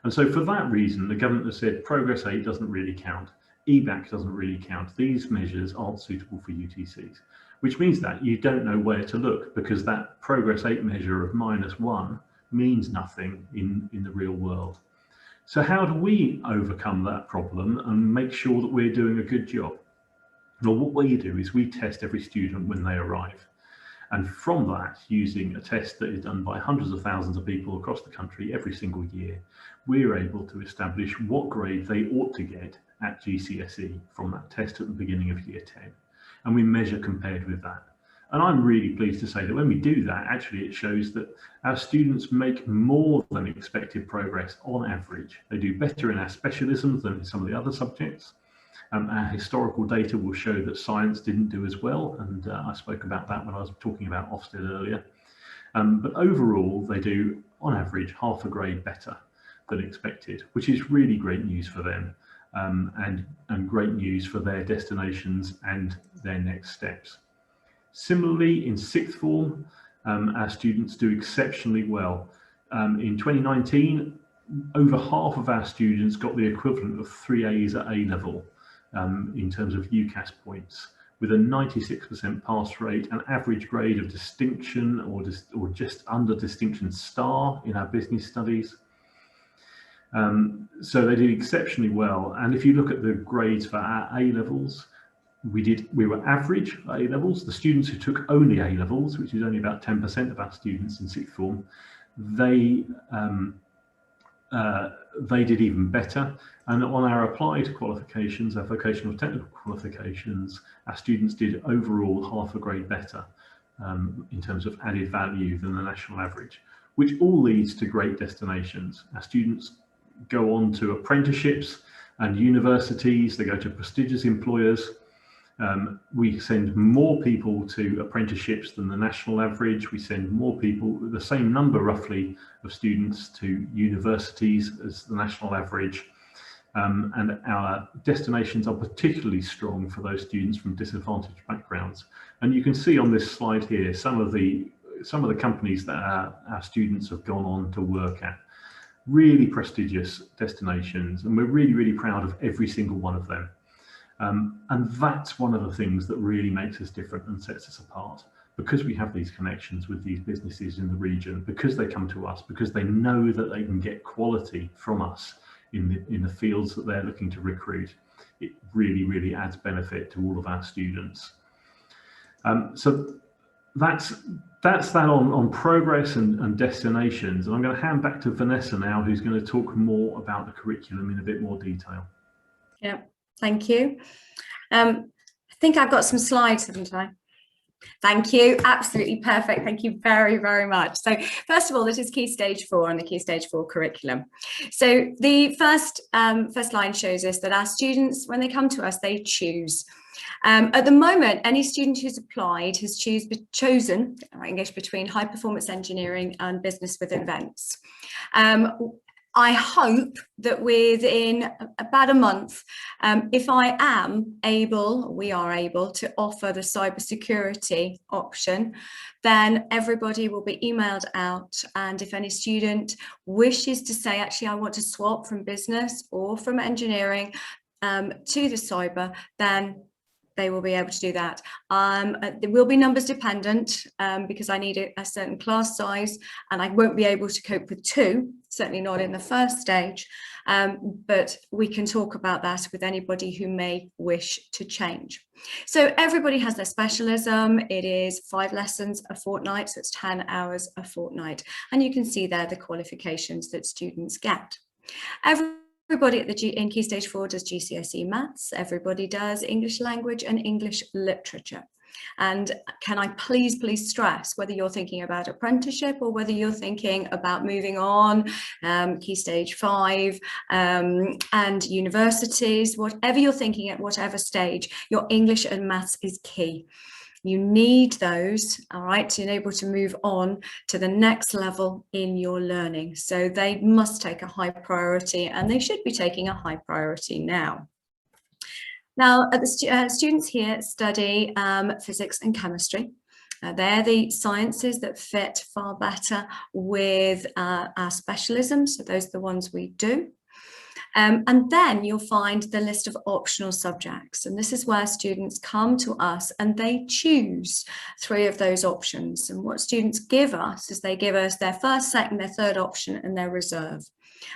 And so for that reason, the government has said Progress 8 doesn't really count. EBAC doesn't really count. These measures aren't suitable for UTCs, which means that you don't know where to look, because that Progress 8 measure of -1 means nothing in the real world. So how do we overcome that problem and make sure that we're doing a good job? Well, what we do is we test every student when they arrive. And from that, using a test that is done by hundreds of thousands of people across the country every single year, we're able to establish what grade they ought to get at GCSE from that test at the beginning of year 10. And we measure compared with that. And I'm really pleased to say that when we do that, actually it shows that our students make more than expected progress on average. They do better in our specialisms than in some of the other subjects. Our historical data will show that science didn't do as well, and I spoke about that when I was talking about Ofsted earlier. But overall, they do, on average, half a grade better than expected, which is really great news for them, and great news for their destinations and their next steps. Similarly, in sixth form, our students do exceptionally well. In 2019, over half of our students got the equivalent of 3 A's at A level in terms of UCAS points, with a 96% pass rate, an average grade of distinction or just under distinction star in our business studies. So they did exceptionally well. And if you look at the grades for our A levels, we were average at A levels. The students who took only A levels, which is only about 10% of our students in sixth form, they did even better. And on our applied qualifications, our vocational technical qualifications, our students did overall half a grade better in terms of added value than the national average, which all leads to great destinations. Our students go on to apprenticeships and universities, they go to prestigious employers. We send more people to apprenticeships than the national average. We send more people, the same number roughly of students, to universities as the national average. and our destinations are particularly strong for those students from disadvantaged backgrounds. And you can see on this slide here some of the companies that our students have gone on to work at. Really prestigious destinations, and we're really, really proud of every single one of them. And that's one of the things that really makes us different and sets us apart, because we have these connections with these businesses in the region, because they come to us, because they know that they can get quality from us in the fields that they're looking to recruit. It really, really adds benefit to all of our students. So that's that on progress and destinations. And I'm going to hand back to Vanessa now, who's going to talk more about the curriculum in a bit more detail. Yeah, thank you. I think I've got some slides, haven't I? Thank you. Absolutely perfect. Thank you very, very much. So first of all, this is Key Stage 4 and the Key Stage 4 curriculum. So the first line shows us that our students, when they come to us, they choose. At the moment, any student who's applied has chosen English between high performance engineering and business with events. I hope that within about a month, if we are able to offer the cybersecurity option, then everybody will be emailed out. And if any student wishes to say, actually, I want to swap from business or from engineering to the cyber, then they will be able to do that. There will be numbers dependent because I need a certain class size, and I won't be able to cope with 2, certainly not in the first stage. But we can talk about that with anybody who may wish to change. So everybody has their specialism. It is 5 lessons a fortnight, so it's 10 hours a fortnight. And you can see there the qualifications that students get. Everybody in Key Stage 4 does GCSE maths, everybody does English language and English literature. And can I please stress, whether you're thinking about apprenticeship or whether you're thinking about moving on, Key Stage 5 and universities, whatever you're thinking at whatever stage, your English and maths is key. You need those, all right, to be able to move on to the next level in your learning. So they must take a high priority, and they should be taking a high priority now. Now, the students here study physics and chemistry. They're the sciences that fit far better with our specialisms, so those are the ones we do. And then you'll find the list of optional subjects, and this is where students come to us and they choose 3 of those options. And what students give us is they give us their first, second, their third option and their reserve.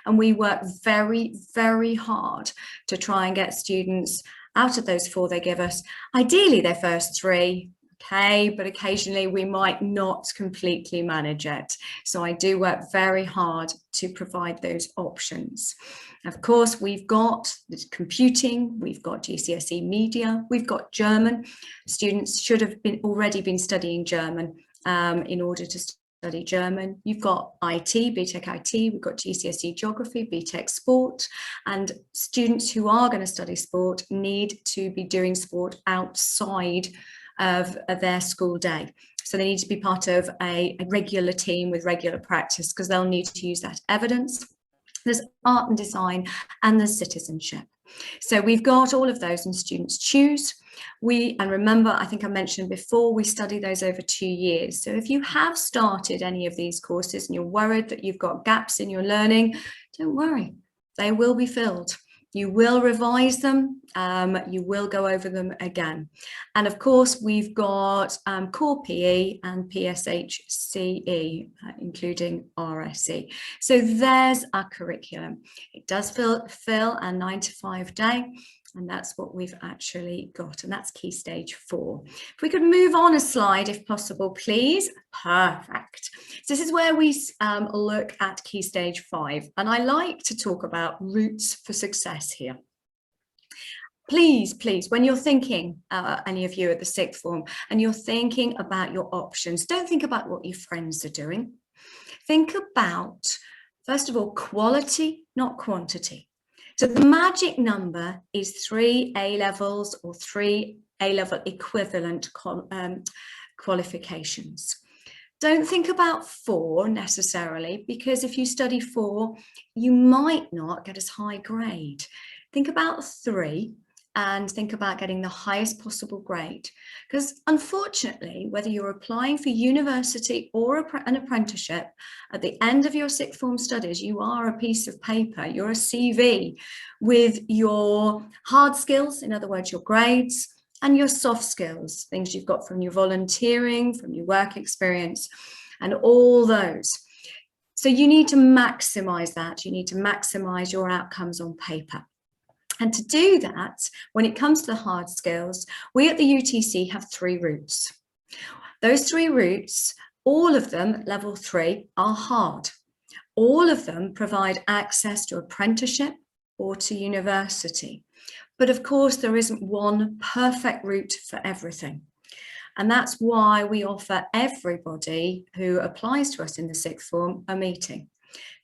And we work very, very hard to try and get students out of those 4 they give us, ideally their first 3. Okay, but occasionally we might not completely manage it. So I do work very hard to provide those options. Of course, we've got computing, we've got GCSE media, we've got German. Students should have already been studying German in order to study German. You've got IT, BTEC IT, we've got GCSE geography, BTEC sport, and students who are going to study sport need to be doing sport outside of their school day. So they need to be part of a regular team with regular practice, because they'll need to use that evidence. There's art and design, and there's citizenship. So we've got all of those, and students choose. And remember, I think I mentioned before, we study those over 2 years. So if you have started any of these courses and you're worried that you've got gaps in your learning, don't worry, they will be filled. You will revise them, you will go over them again. And of course, we've got core PE and PSHCE, including RSE. So there's our curriculum. It does fill a 9 to 5 day, and that's what we've actually got, and that's Key Stage 4. If we could move on a slide, if possible, please. Perfect. So this is where we look at Key Stage 5, and I like to talk about routes for success here. Please, when you're thinking, any of you at the 6th form, and you're thinking about your options, don't think about what your friends are doing. Think about, first of all, quality, not quantity. So the magic number is 3 A-levels or 3 A-level equivalent qualifications. Don't think about 4 necessarily, because if you study 4, you might not get as high grade. think about 3 and think about getting the highest possible grade. Because unfortunately, whether you're applying for university or an apprenticeship, at the end of your sixth form studies, you are a piece of paper, you're a CV with your hard skills, in other words, your grades, and your soft skills, things you've got from your volunteering, from your work experience, and all those. So you need to maximize that. You need to maximize your outcomes on paper. And to do that, when it comes to the hard skills, we at the UTC have 3 routes. Those 3 routes, all of them, level 3, are hard. All of them provide access to apprenticeship or to university. But of course, there isn't one perfect route for everything. And that's why we offer everybody who applies to us in the sixth form a meeting.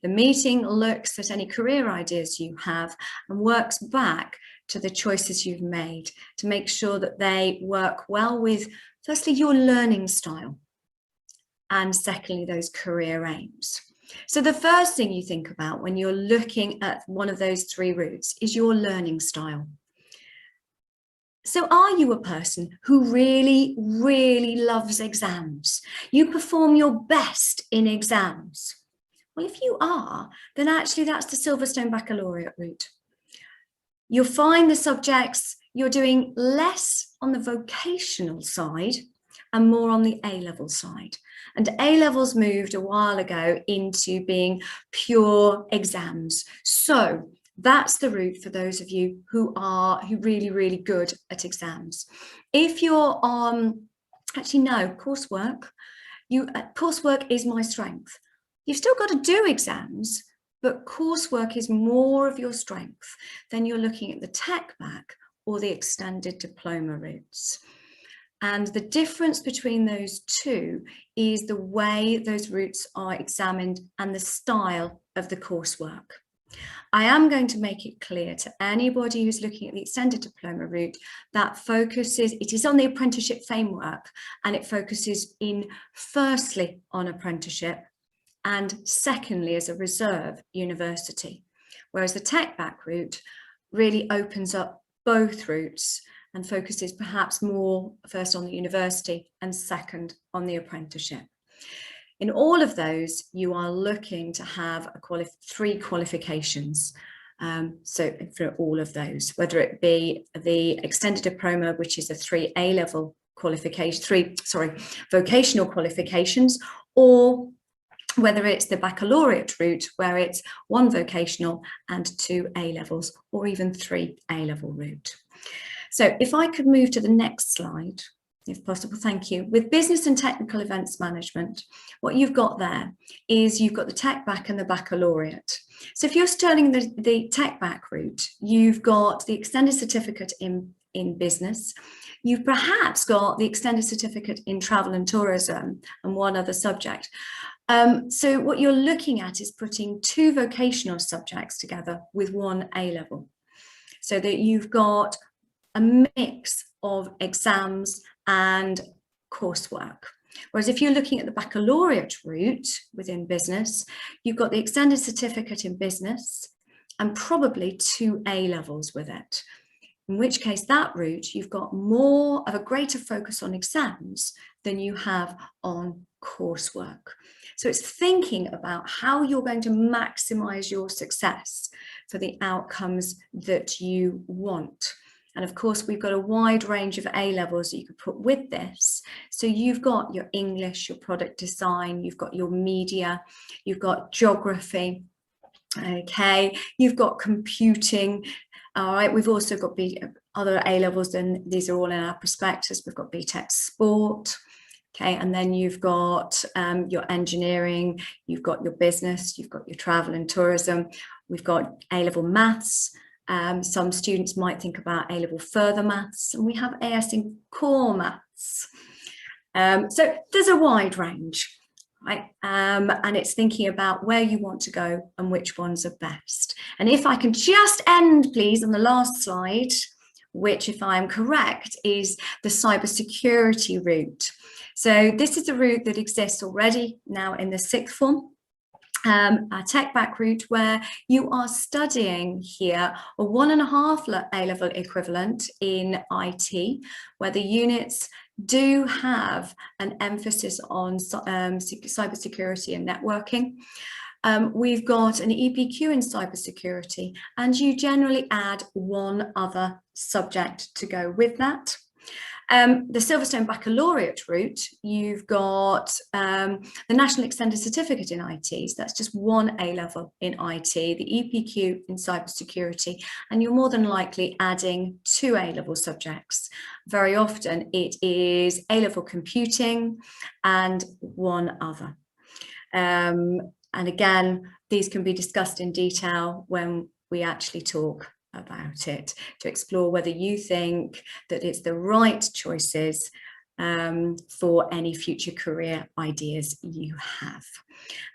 The meeting looks at any career ideas you have and works back to the choices you've made to make sure that they work well with, firstly, your learning style, and secondly, those career aims. So the first thing you think about when you're looking at one of those 3 routes is your learning style. So are you a person who really, really loves exams? You perform your best in exams? Well, if you are, then actually that's the Silverstone Baccalaureate route. You'll find the subjects you're doing less on the vocational side and more on the A-level side. And A-levels moved a while ago into being pure exams. So that's the route for those of you who are really, really good at exams. If you're actually no, coursework, coursework is my strength. You've still got to do exams, but coursework is more of your strength. Then you're looking at the tech back or the extended diploma routes. And the difference between those 2 is the way those routes are examined and the style of the coursework. I am going to make it clear to anybody who's looking at the extended diploma route that it is on the apprenticeship framework, and it focuses firstly on apprenticeship and secondly as a reserve university, whereas the tech back route really opens up both routes and focuses perhaps more first on the university and second on the apprenticeship. In all of those, you are looking to have 3 qualifications. So for all of those, whether it be the extended diploma, which is a 3 A-level qualification, 3 vocational qualifications, or whether it's the baccalaureate route, where it's 1 vocational and 2 A-levels, or even 3 A-level route. So if I could move to the next slide, if possible, thank you. With business and technical events management, what you've got there is you've got the tech back and the baccalaureate. So if you're studying the tech back route, you've got the extended certificate in business. You've perhaps got the extended certificate in travel and tourism and 1 other subject. So what you're looking at is putting 2 vocational subjects together with 1 A-level, so that you've got a mix of exams and coursework. Whereas if you're looking at the baccalaureate route within business, you've got the extended certificate in business and probably 2 A-levels with it. In which case, that route, you've got more of a greater focus on exams than you have on coursework. So it's thinking about how you're going to maximize your success for the outcomes that you want. And of course, we've got a wide range of A-levels that you could put with this. So you've got your English, your product design, you've got your media, you've got geography, okay, you've got computing. All right, we've also got other A-levels, and these are all in our prospectus. We've got BTEC sport, okay, and then you've got your engineering, you've got your business, you've got your travel and tourism, we've got A-level maths. Some students might think about A-level further maths, and we have AS in core maths. So there's a wide range, right? And it's thinking about where you want to go and which ones are best. And if I can just end, please, on the last slide, which, if I'm correct, is the cybersecurity route. So this is a route that exists already now in the sixth form. a tech back route where you are studying here a 1.5 A-level equivalent in IT, where the units do have an emphasis on cybersecurity and networking. We've got an EPQ in cybersecurity, and you generally add one other subject to go with that. The Silverstone Baccalaureate route, you've got the National Extended Certificate in IT, so that's just 1 A-level in IT, the EPQ in cybersecurity, and you're more than likely adding 2 A-level subjects. Very often it is A-level computing and one other. And again, these can be discussed in detail when we actually talk about it, to explore whether you think that it's the right choices for any future career ideas you have.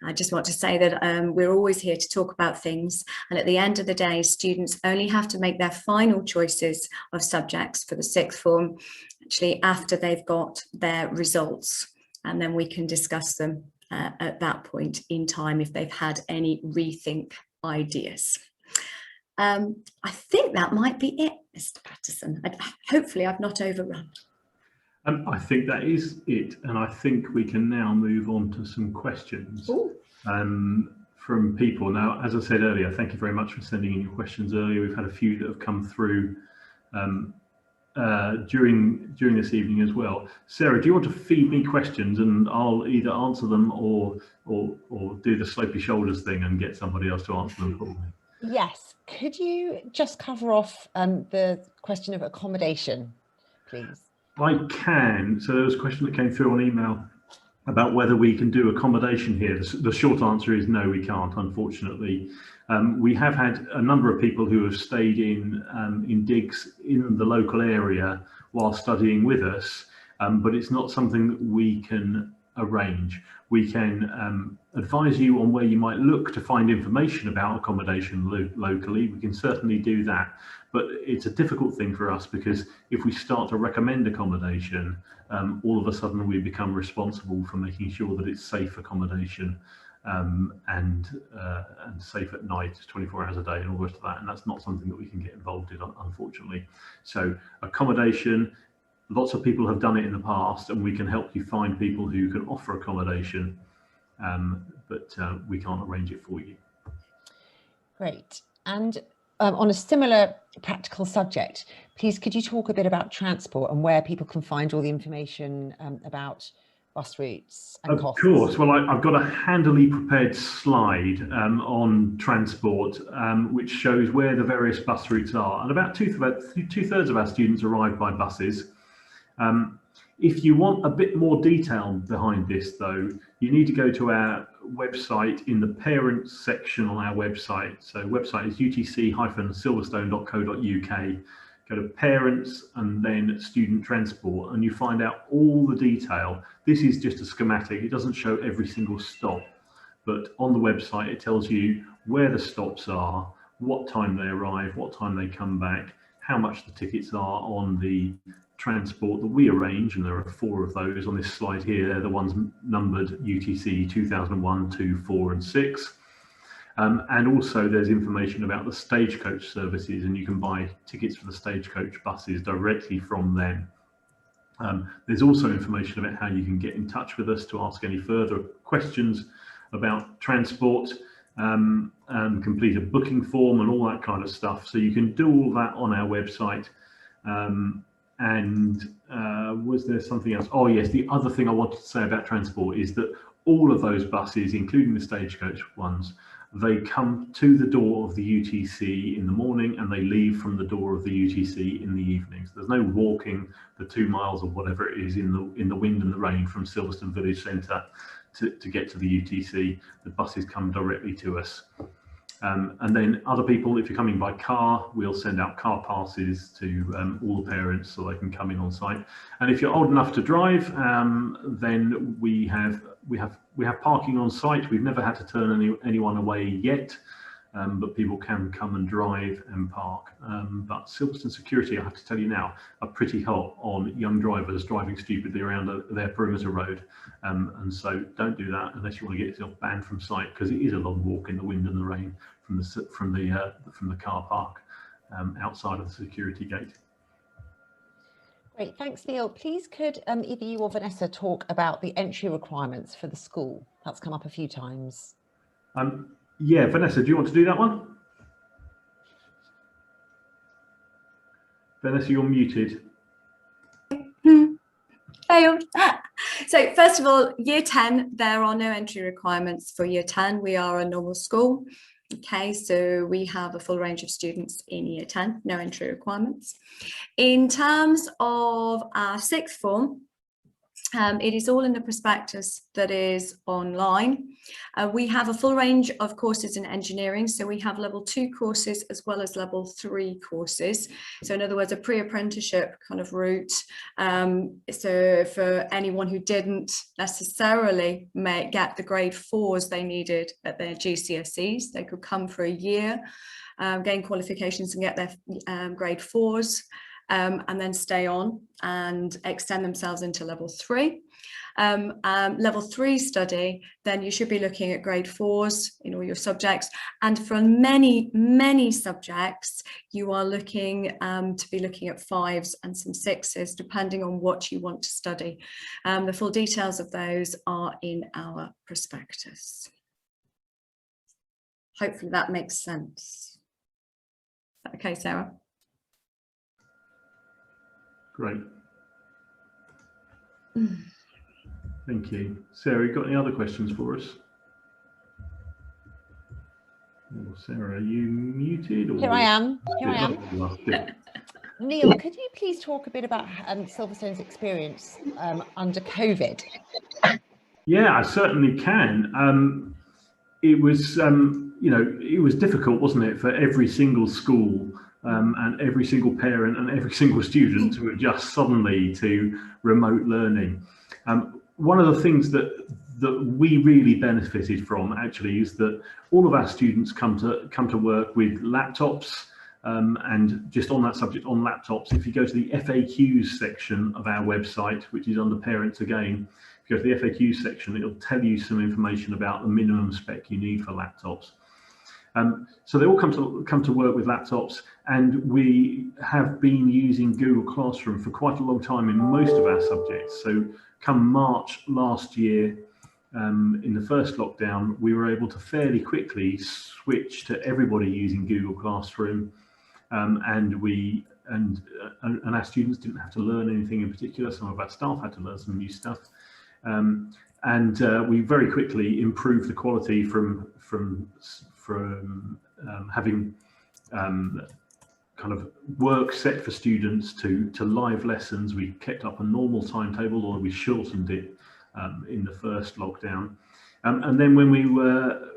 I just want to say that we're always here to talk about things, and at the end of the day, students only have to make their final choices of subjects for the 6th form actually after they've got their results, and then we can discuss them at that point in time if they've had any rethink ideas. I think that might be it, Mr. Patterson. Hopefully I've not overrun. I think that is it, and I think we can now move on to some questions from people. Now, as I said earlier, thank you very much for sending in your questions earlier. We've had a few that have come through during this evening as well. Sarah, do you want to feed me questions and I'll either answer them or do the slopey shoulders thing and get somebody else to answer them for me? Yes. Could you just cover off the question of accommodation, please? I can. So there was a question that came through on email about whether we can do accommodation here. The short answer is no, we can't, unfortunately. We have had a number of people who have stayed in digs in the local area while studying with us, but it's not something that we can arrange. We can advise you on where you might look to find information about accommodation locally. We can certainly do that, but it's a difficult thing for us because if we start to recommend accommodation, all of a sudden we become responsible for making sure that it's safe accommodation and safe at night, 24 hours a day and all the rest of that, and that's not something that we can get involved in, unfortunately. So accommodation, lots of people have done it in the past, and we can help you find people who can offer accommodation, but we can't arrange it for you. Great. And on a similar practical subject, please could you talk a bit about transport and where people can find all the information about bus routes and costs? Of course. Well, I've got a handily prepared slide on transport, which shows where the various bus routes are, and about two-thirds of our students arrive by buses. If you want a bit more detail behind this, though, you need to go to our website in the parents section on our website. So website is utc-silverstone.co.uk. Go to parents and then student transport, and you find out all the detail. This is just a schematic. It doesn't show every single stop, but on the website it tells you where the stops are, what time they arrive, what time they come back, how much the tickets are on the transport that we arrange, and there are 4 of those on this slide here. They're the ones numbered UTC 2001, 2, 4 and 6. And also there's information about the stagecoach services, and you can buy tickets for the stagecoach buses directly from them. There's also information about how you can get in touch with us to ask any further questions about transport, and complete a booking form and all that kind of stuff. So you can do all that on our website. Was there something else? Oh yes, the other thing I wanted to say about transport is that all of those buses, including the stagecoach ones, they come to the door of the UTC in the morning and they leave from the door of the UTC in the evening. So there's no walking the 2 miles or whatever it is in the wind and the rain from Silverstone Village Centre to get to the UTC. The buses come directly to us. And then other people, if you're coming by car, we'll send out car passes to all the parents so they can come in on site. And if you're old enough to drive, then we have parking on site. We've never had to turn anyone away yet. but people can come and drive and park. But Silverstone Security, I have to tell you now, are pretty hot on young drivers driving stupidly around their perimeter road. And so don't do that unless you want to get yourself banned from site, because it is a long walk in the wind and the rain from the car park outside of the security gate. Great, thanks, Neil. Please could either you or Vanessa talk about the entry requirements for the school? That's come up a few times. Yeah, Vanessa, do you want to do that one? Vanessa, you're muted. Failed. So first of all, year 10, there are no entry requirements for year 10. We are a normal school. Okay, so we have a full range of students in year 10, no entry requirements. In terms of our sixth form, it is all in the prospectus that is online. We have a full range of courses in engineering, so we have level 2 courses as well as level 3 courses. So in other words, a pre-apprenticeship kind of route. So for anyone who didn't necessarily get the grade 4s they needed at their GCSEs, they could come for a year, gain qualifications and get their grade 4s. And then stay on and extend themselves into level 3. Level 3 study, then you should be looking at grade 4s in all your subjects. And for many subjects, you are looking to be looking at 5s and some 6s, depending on what you want to study. The full details of those are in our prospectus. Hopefully that makes sense. Okay, Sarah? Great. Thank you. Sarah, you got any other questions for us? Oh, Sarah, are you muted? Or... Here I am. Here I am. Neil, could you please talk a bit about Silverstone's experience under COVID? Yeah, I certainly can. It was, it was difficult, wasn't it, for every single school and every single parent and every single student to adjust suddenly to remote learning. One of the things that we really benefited from actually is that all of our students come to work with laptops, and just on that subject, on laptops, if you go to the FAQs section of our website, which is under parents again, if you go to the FAQs section, it'll tell you some information about the minimum spec you need for laptops. So they all come to work with laptops, and we have been using Google Classroom for quite a long time in most of our subjects. So come March last year, in the first lockdown, we were able to fairly quickly switch to everybody using Google Classroom, and our students didn't have to learn anything in particular. Some of our staff had to learn some new stuff. And we very quickly improved the quality from having kind of work set for students to live lessons. We kept up a normal timetable, or we shortened it in the first lockdown. And then when we were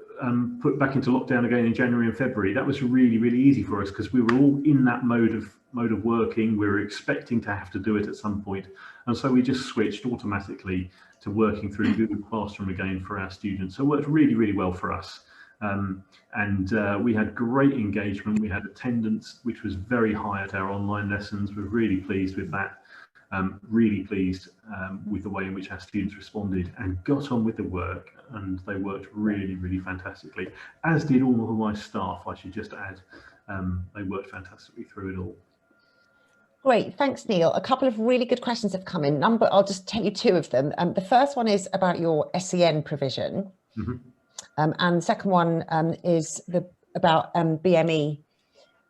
put back into lockdown again in January and February, that was really, really easy for us because we were all in that mode of working. We were expecting to have to do it at some point. And so we just switched automatically to working through Google Classroom again for our students. So it worked really, really well for us. We had great engagement. We had attendance, which was very high at our online lessons. We're really pleased with that. Really pleased with the way in which our students responded and got on with the work, and they worked really, really fantastically, as did all of my staff, I should just add. They worked fantastically through it all. Great, thanks, Neil. A couple of really good questions have come in. I'll just tell you two of them. The first one is about your SEN provision. Mm-hmm. And the second one is about BME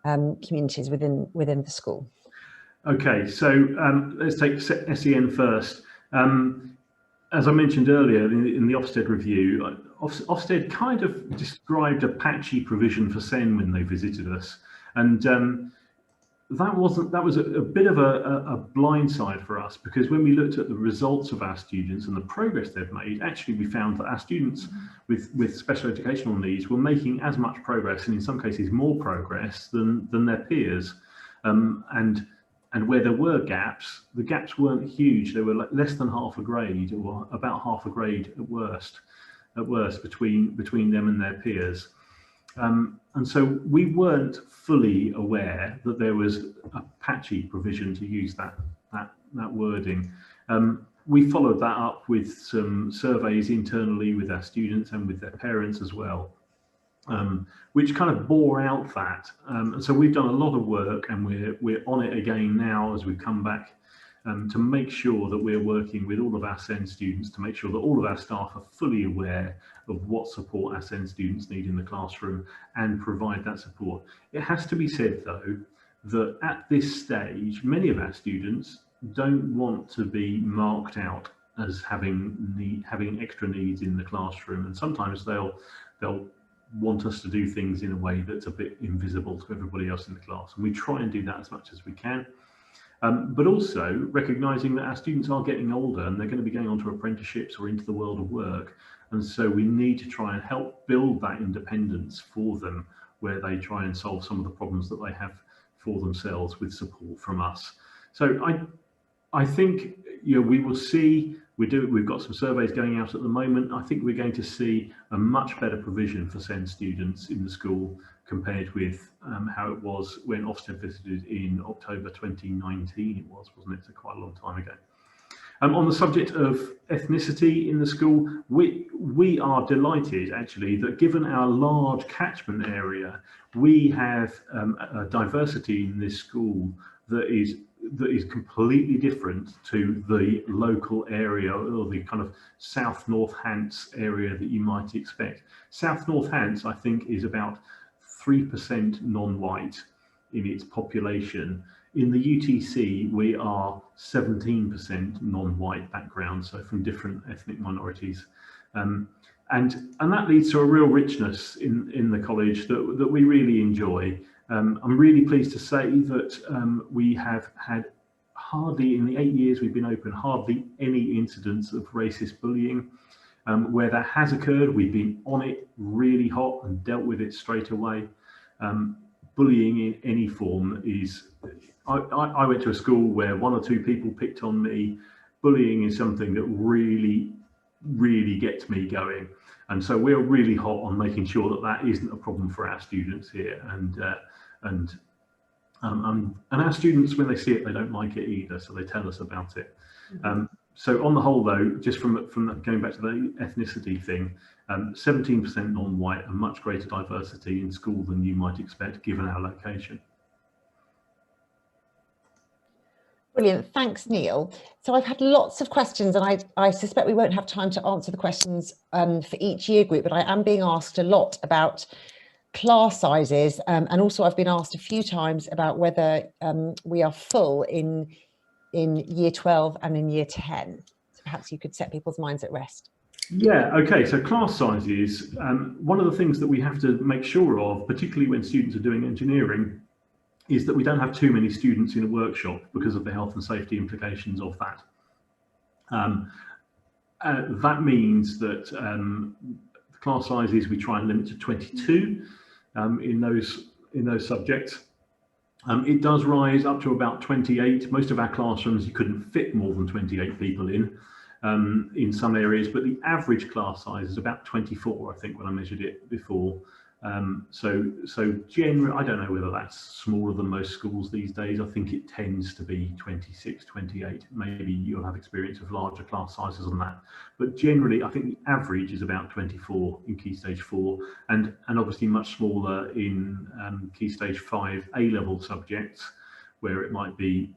communities within the school. Okay, so let's take SEN first. As I mentioned earlier in the Ofsted review, Ofsted kind of described a patchy provision for SEN when they visited us, and that was a bit of a blindside for us, because when we looked at the results of our students and the progress they've made, actually we found that our students with special educational needs were making as much progress, and in some cases more progress than their peers, and where there were gaps, the gaps weren't huge. They were like less than half a grade, or about half a grade at worst between them and their peers. And so we weren't fully aware that there was a patchy provision, to use that wording. We followed that up with some surveys internally with our students and with their parents as well, which kind of bore out that. And so we've done a lot of work, and we're on it again now as we come back, to make sure that we're working with all of our SEND students to make sure that all of our staff are fully aware of what support our SEND students need in the classroom and provide that support. It has to be said, though, that at this stage, many of our students don't want to be marked out as having extra needs in the classroom, and sometimes they'll want us to do things in a way that's a bit invisible to everybody else in the class, and we try and do that as much as we can. But also recognising that our students are getting older and they're going to be going on to apprenticeships or into the world of work, and so we need to try and help build that independence for them, where they try and solve some of the problems that they have for themselves with support from us. So I think, you know, we will see, we've got some surveys going out at the moment. I think we're going to see a much better provision for SEND students in the school compared with how it was when Ofsted visited in October 2019. It was, wasn't it? So quite a long time ago. On the subject of ethnicity in the school, we are delighted actually that, given our large catchment area, we have a diversity in this school that is completely different to the local area, or the kind of South North Hants area that you might expect. South North Hants, I think, is about 3% non-white in its population. In the UTC, we are 17% non-white background, so from different ethnic minorities. And that leads to a real richness in the college that we really enjoy. I'm really pleased to say that we have had hardly, in the 8 years we've been open, hardly any incidents of racist bullying. Where that has occurred, we've been on it really hot and dealt with it straight away. Bullying in any form is, I went to a school where 1 or 2 people picked on me. Bullying is something that really, really gets me going. And so we're really hot on making sure that that isn't a problem for our students here. And our students, when they see it, they don't like it either, so they tell us about it. So on the whole, though, just from going back to the ethnicity thing, 17% non-white, a much greater diversity in school than you might expect given our location. Brilliant, thanks, Neil. So I've had lots of questions, and I suspect we won't have time to answer the questions for each year group, but I am being asked a lot about class sizes, and also I've been asked a few times about whether we are full in year 12 and in year 10. So perhaps you could set people's minds at rest. Yeah, okay, so class sizes, one of the things that we have to make sure of, particularly when students are doing engineering, is that we don't have too many students in a workshop because of the health and safety implications of that. That means that class sizes we try and limit to 22 in those subjects. It does rise up to about 28. Most of our classrooms, you couldn't fit more than 28 people in some areas, but the average class size is about 24, I think, when I measured it before. So generally, I don't know whether that's smaller than most schools these days. I think it tends to be 26, 28. Maybe you'll have experience of larger class sizes than that. But generally, I think the average is about 24 in Key Stage 4, and obviously much smaller in Key Stage 5 A-level subjects, where it might be,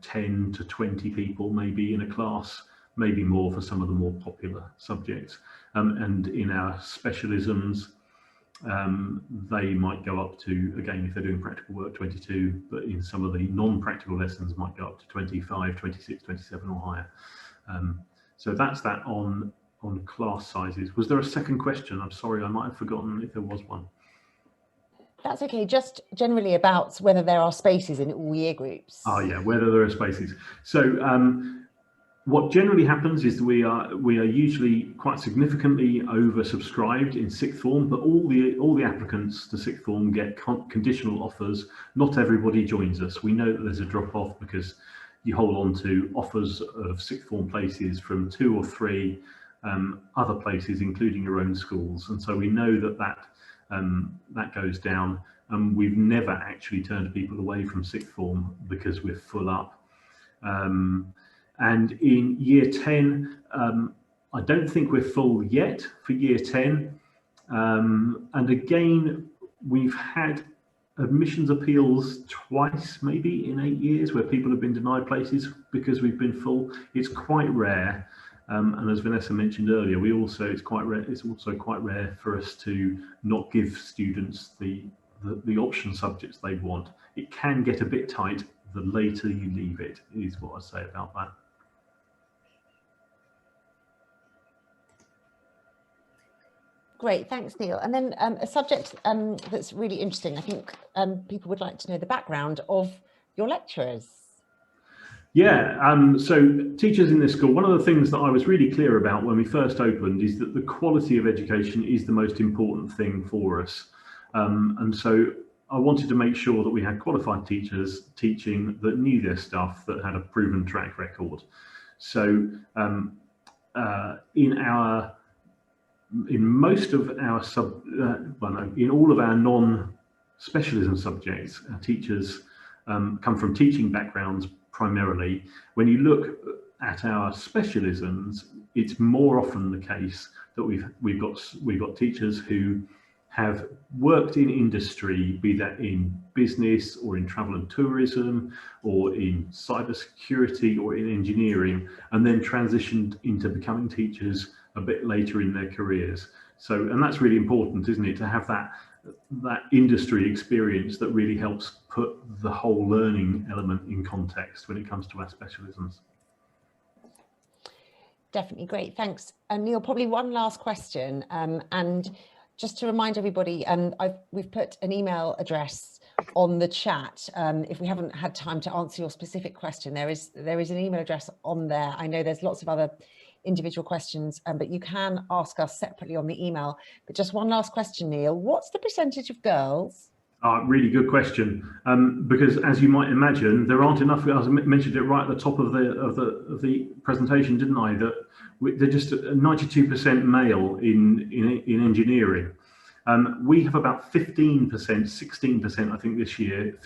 10 to 20 people maybe in a class, maybe more for some of the more popular subjects. And in our specialisms, they might go up to, again, if they're doing practical work, 22, but in some of the non-practical lessons might go up to 25, 26, 27 or higher. So that's that on class sizes. Was there a second question? I'm sorry, I might have forgotten if there was one. That's okay, just generally about whether there are spaces in all year groups. Oh yeah, whether there are spaces. So what generally happens is we are usually quite significantly oversubscribed in sixth form, but all the applicants to sixth form get conditional offers. Not everybody joins us. We know that there's a drop off because you hold on to offers of sixth form places from 2 or 3 other places, including your own schools, and so we know that that goes down. We've never actually turned people away from sixth form because we're full up. And in year 10, I don't think we're full yet for year 10. And again, we've had admissions appeals twice, maybe in 8 years, where people have been denied places because we've been full. It's quite rare. And as Vanessa mentioned earlier, it's also quite rare for us to not give students the option subjects they want. It can get a bit tight the later you leave it, is what I say about that. Great, thanks, Neil. And then a subject that's really interesting. I think people would like to know the background of your lecturers. Yeah, so teachers in this school, one of the things that I was really clear about when we first opened is that the quality of education is the most important thing for us. And so I wanted to make sure that we had qualified teachers teaching that knew their stuff, that had a proven track record. So in most of our in all of our non-specialism subjects, our teachers come from teaching backgrounds primarily. When you look at our specialisms, it's more often the case that we've got teachers who have worked in industry, be that in business or in travel and tourism or in cybersecurity or in engineering, and then transitioned into becoming teachers a bit later in their careers. So, and that's really important, isn't it, to have that industry experience that really helps put the whole learning element in context when it comes to our specialisms. Definitely, great, thanks. And Neil, probably one last question, and just to remind everybody, we've put an email address on the chat. If we haven't had time to answer your specific question, there is an email address on there. I know there's lots of other individual questions, but you can ask us separately on the email. But just one last question, Neil, what's the percentage of girls? Really good question, because as you might imagine, there aren't enough. I mentioned it right at the top of the presentation, didn't I? That they're just 92% male in engineering. We have about 15%, 16%, I think, this year,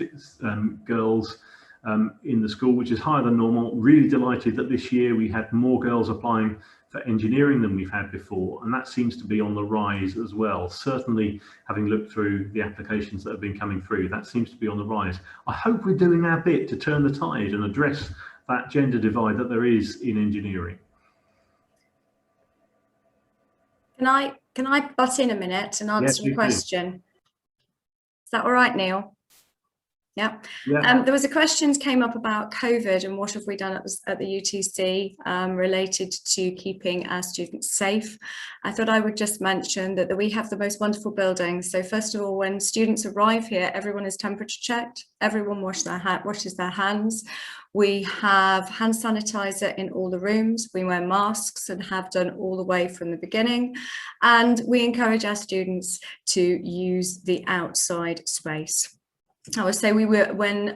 girls in the school, which is higher than normal. Really delighted that this year we had more girls applying for engineering than we've had before, and that seems to be on the rise as well. Certainly, having looked through the applications that have been coming through, that seems to be on the rise. I hope we're doing our bit to turn the tide and address that gender divide that there is in engineering. Can I butt in a minute and answer the question? Is that all right, Neil? Yeah. There was a question came up about COVID and what have we done at the UTC related to keeping our students safe. I thought I would just mention that we have the most wonderful buildings. So first of all, when students arrive here, everyone is temperature checked. Everyone washes their hands. We have hand sanitizer in all the rooms. We wear masks and have done all the way from the beginning. And we encourage our students to use the outside space. I would say when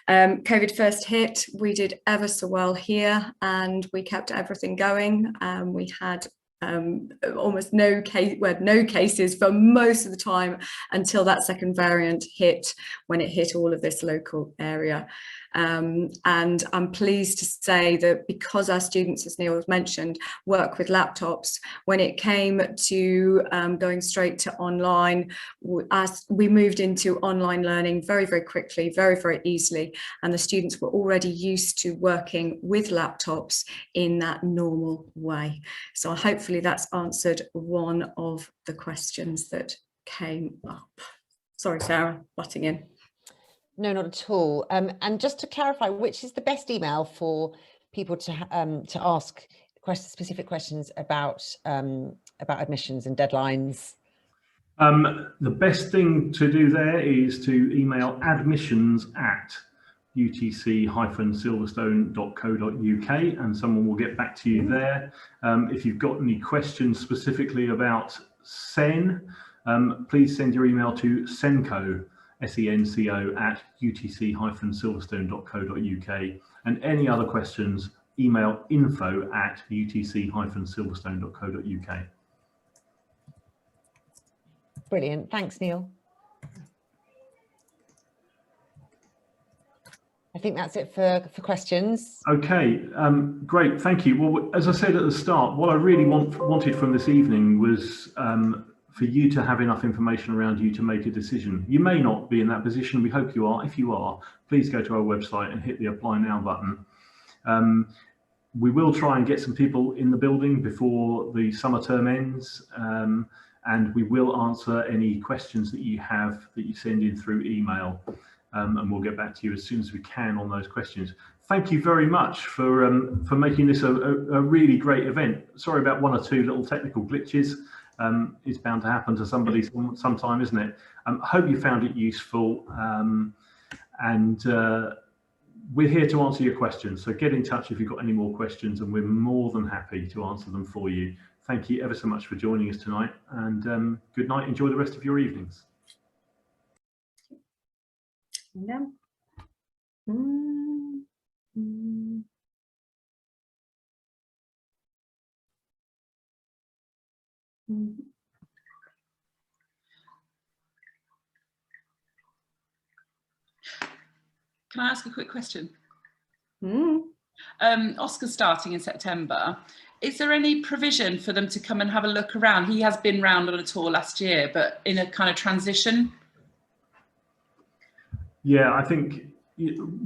COVID first hit, we did ever so well here and we kept everything going. We had almost no cases for most of the time until that second variant hit, when it hit all of this local area. And I'm pleased to say that because our students, as Neil has mentioned, work with laptops, when it came to going straight to online, as we moved into online learning very, very quickly, very, very easily, and the students were already used to working with laptops in that normal way. So hopefully that's answered one of the questions that came up. Sorry, Sarah, butting in. No, not at all. And just to clarify, which is the best email for people to ask specific questions about admissions and deadlines? The best thing to do there is to email admissions@utc-silverstone.co.uk and someone will get back to you there. If you've got any questions specifically about SEN, please send your email to senco, SENCO @utc-silverstone.co.uk, and any other questions, email info@utc-silverstone.co.uk. Brilliant. Thanks, Neil. I think that's it for questions. Okay, great, thank you. Well, as I said at the start, what I really wanted from this evening was for you to have enough information around you to make a decision. You may not be in that position, we hope you are. If you are, please go to our website and hit the Apply Now button. We will try and get some people in the building before the summer term ends, and we will answer any questions that you have that you send in through email. And we'll get back to you as soon as we can on those questions. Thank you very much for making this a really great event. Sorry about one or two little technical glitches. It's bound to happen to somebody sometime, isn't it? Hope you found it useful, and we're here to answer your questions. So get in touch if you've got any more questions, and we're more than happy to answer them for you. Thank you ever so much for joining us tonight, and good night. Enjoy the rest of your evenings. No. Can I ask a quick question? Mm. Oscar's starting in September. Is there any provision for them to come and have a look around? He has been round on a tour last year, but in a kind of transition. Yeah, I think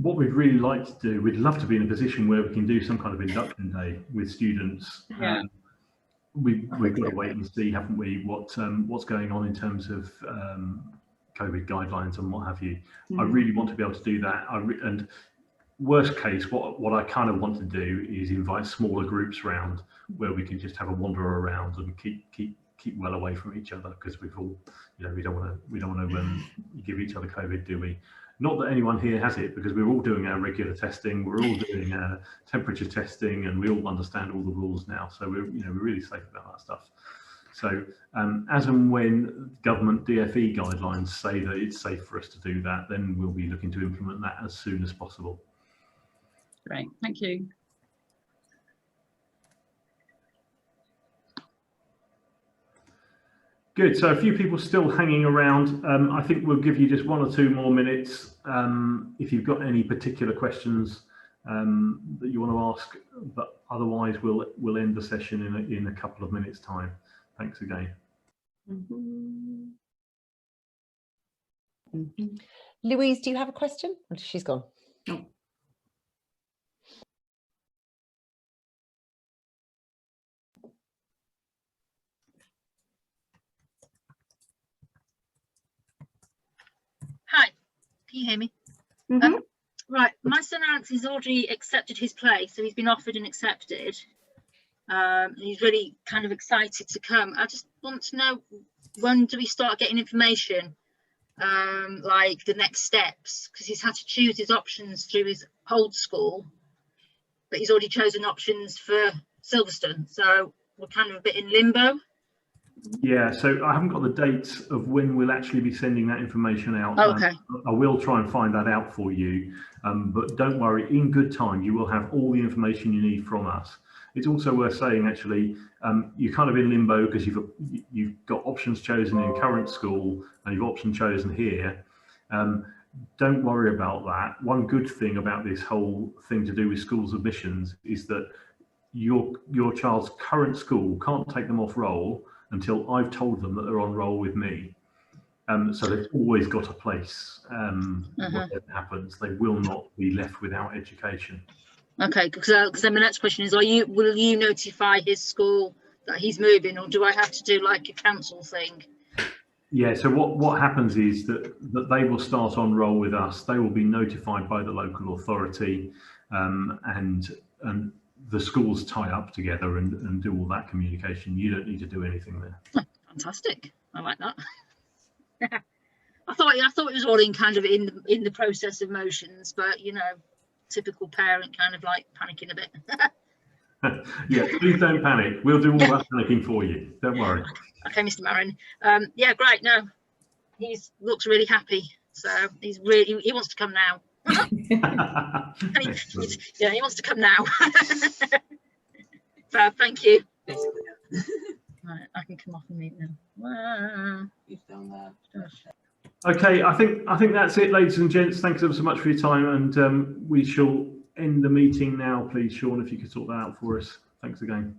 what we'd really like to do, we'd love to be in a position where we can do some kind of induction day with students. Yeah. We've got to wait and see, haven't we, what's going on in terms of COVID guidelines and what have you. I really want to be able to do that. And worst case, what I kind of want to do is invite smaller groups round where we can just have a wander around and keep well away from each other, because we've all, we don't want to give each other COVID, do we? Not that anyone here has it, because we're all doing our regular testing, we're all doing temperature testing, and we all understand all the rules now. So we're really safe about that stuff. So as and when government DFE guidelines say that it's safe for us to do that, then we'll be looking to implement that as soon as possible. Great, thank you. Good, so a few people still hanging around. I think we'll give you just 1 or 2 more minutes if you've got any particular questions that you want to ask, but otherwise we'll end the session in a couple of minutes' time. Thanks again. Louise, do you have a question? She's gone. Oh. Hi, can you hear me? Right, my son Alex has already accepted his place, so he's been offered and accepted. He's really kind of excited to come. I just want to know, when do we start getting information, like the next steps? Because he's had to choose his options through his old school, but he's already chosen options for Silverstone, so we're kind of a bit in limbo. Yeah, so I haven't got the dates of when we'll actually be sending that information out. Okay. I will try and find that out for you, but don't worry, in good time you will have all the information you need from us. It's also worth saying, actually, you're kind of in limbo because you've got options chosen in current school and you've option chosen here. Don't worry about that. One good thing about this whole thing to do with schools admissions is that your child's current school can't take them off roll until I've told them that they're on roll with me. So they've always got a place. Whatever happens, they will not be left without education. Okay, because then my next question is, will you notify his school that he's moving, or do I have to do like a council thing? Yeah, so what happens is that they will start on roll with us. They will be notified by the local authority, and the schools tie up together and do all that communication. You don't need to do anything there. Oh, fantastic, I like that. I thought it was all in kind of in the process of motions, but typical parent kind of like panicking a bit. Yeah, please don't panic. We'll do all that panicking for you. Don't worry. Okay, Mr. Marin. Yeah, great. No, he looks really happy. So he wants to come now. He wants to come now. So thank you. Right, I can come off and meet now. Wow. Okay, I think that's it, ladies and gents. Thanks ever so much for your time, and we shall end the meeting now, please, Sean, if you could sort that out for us. Thanks again.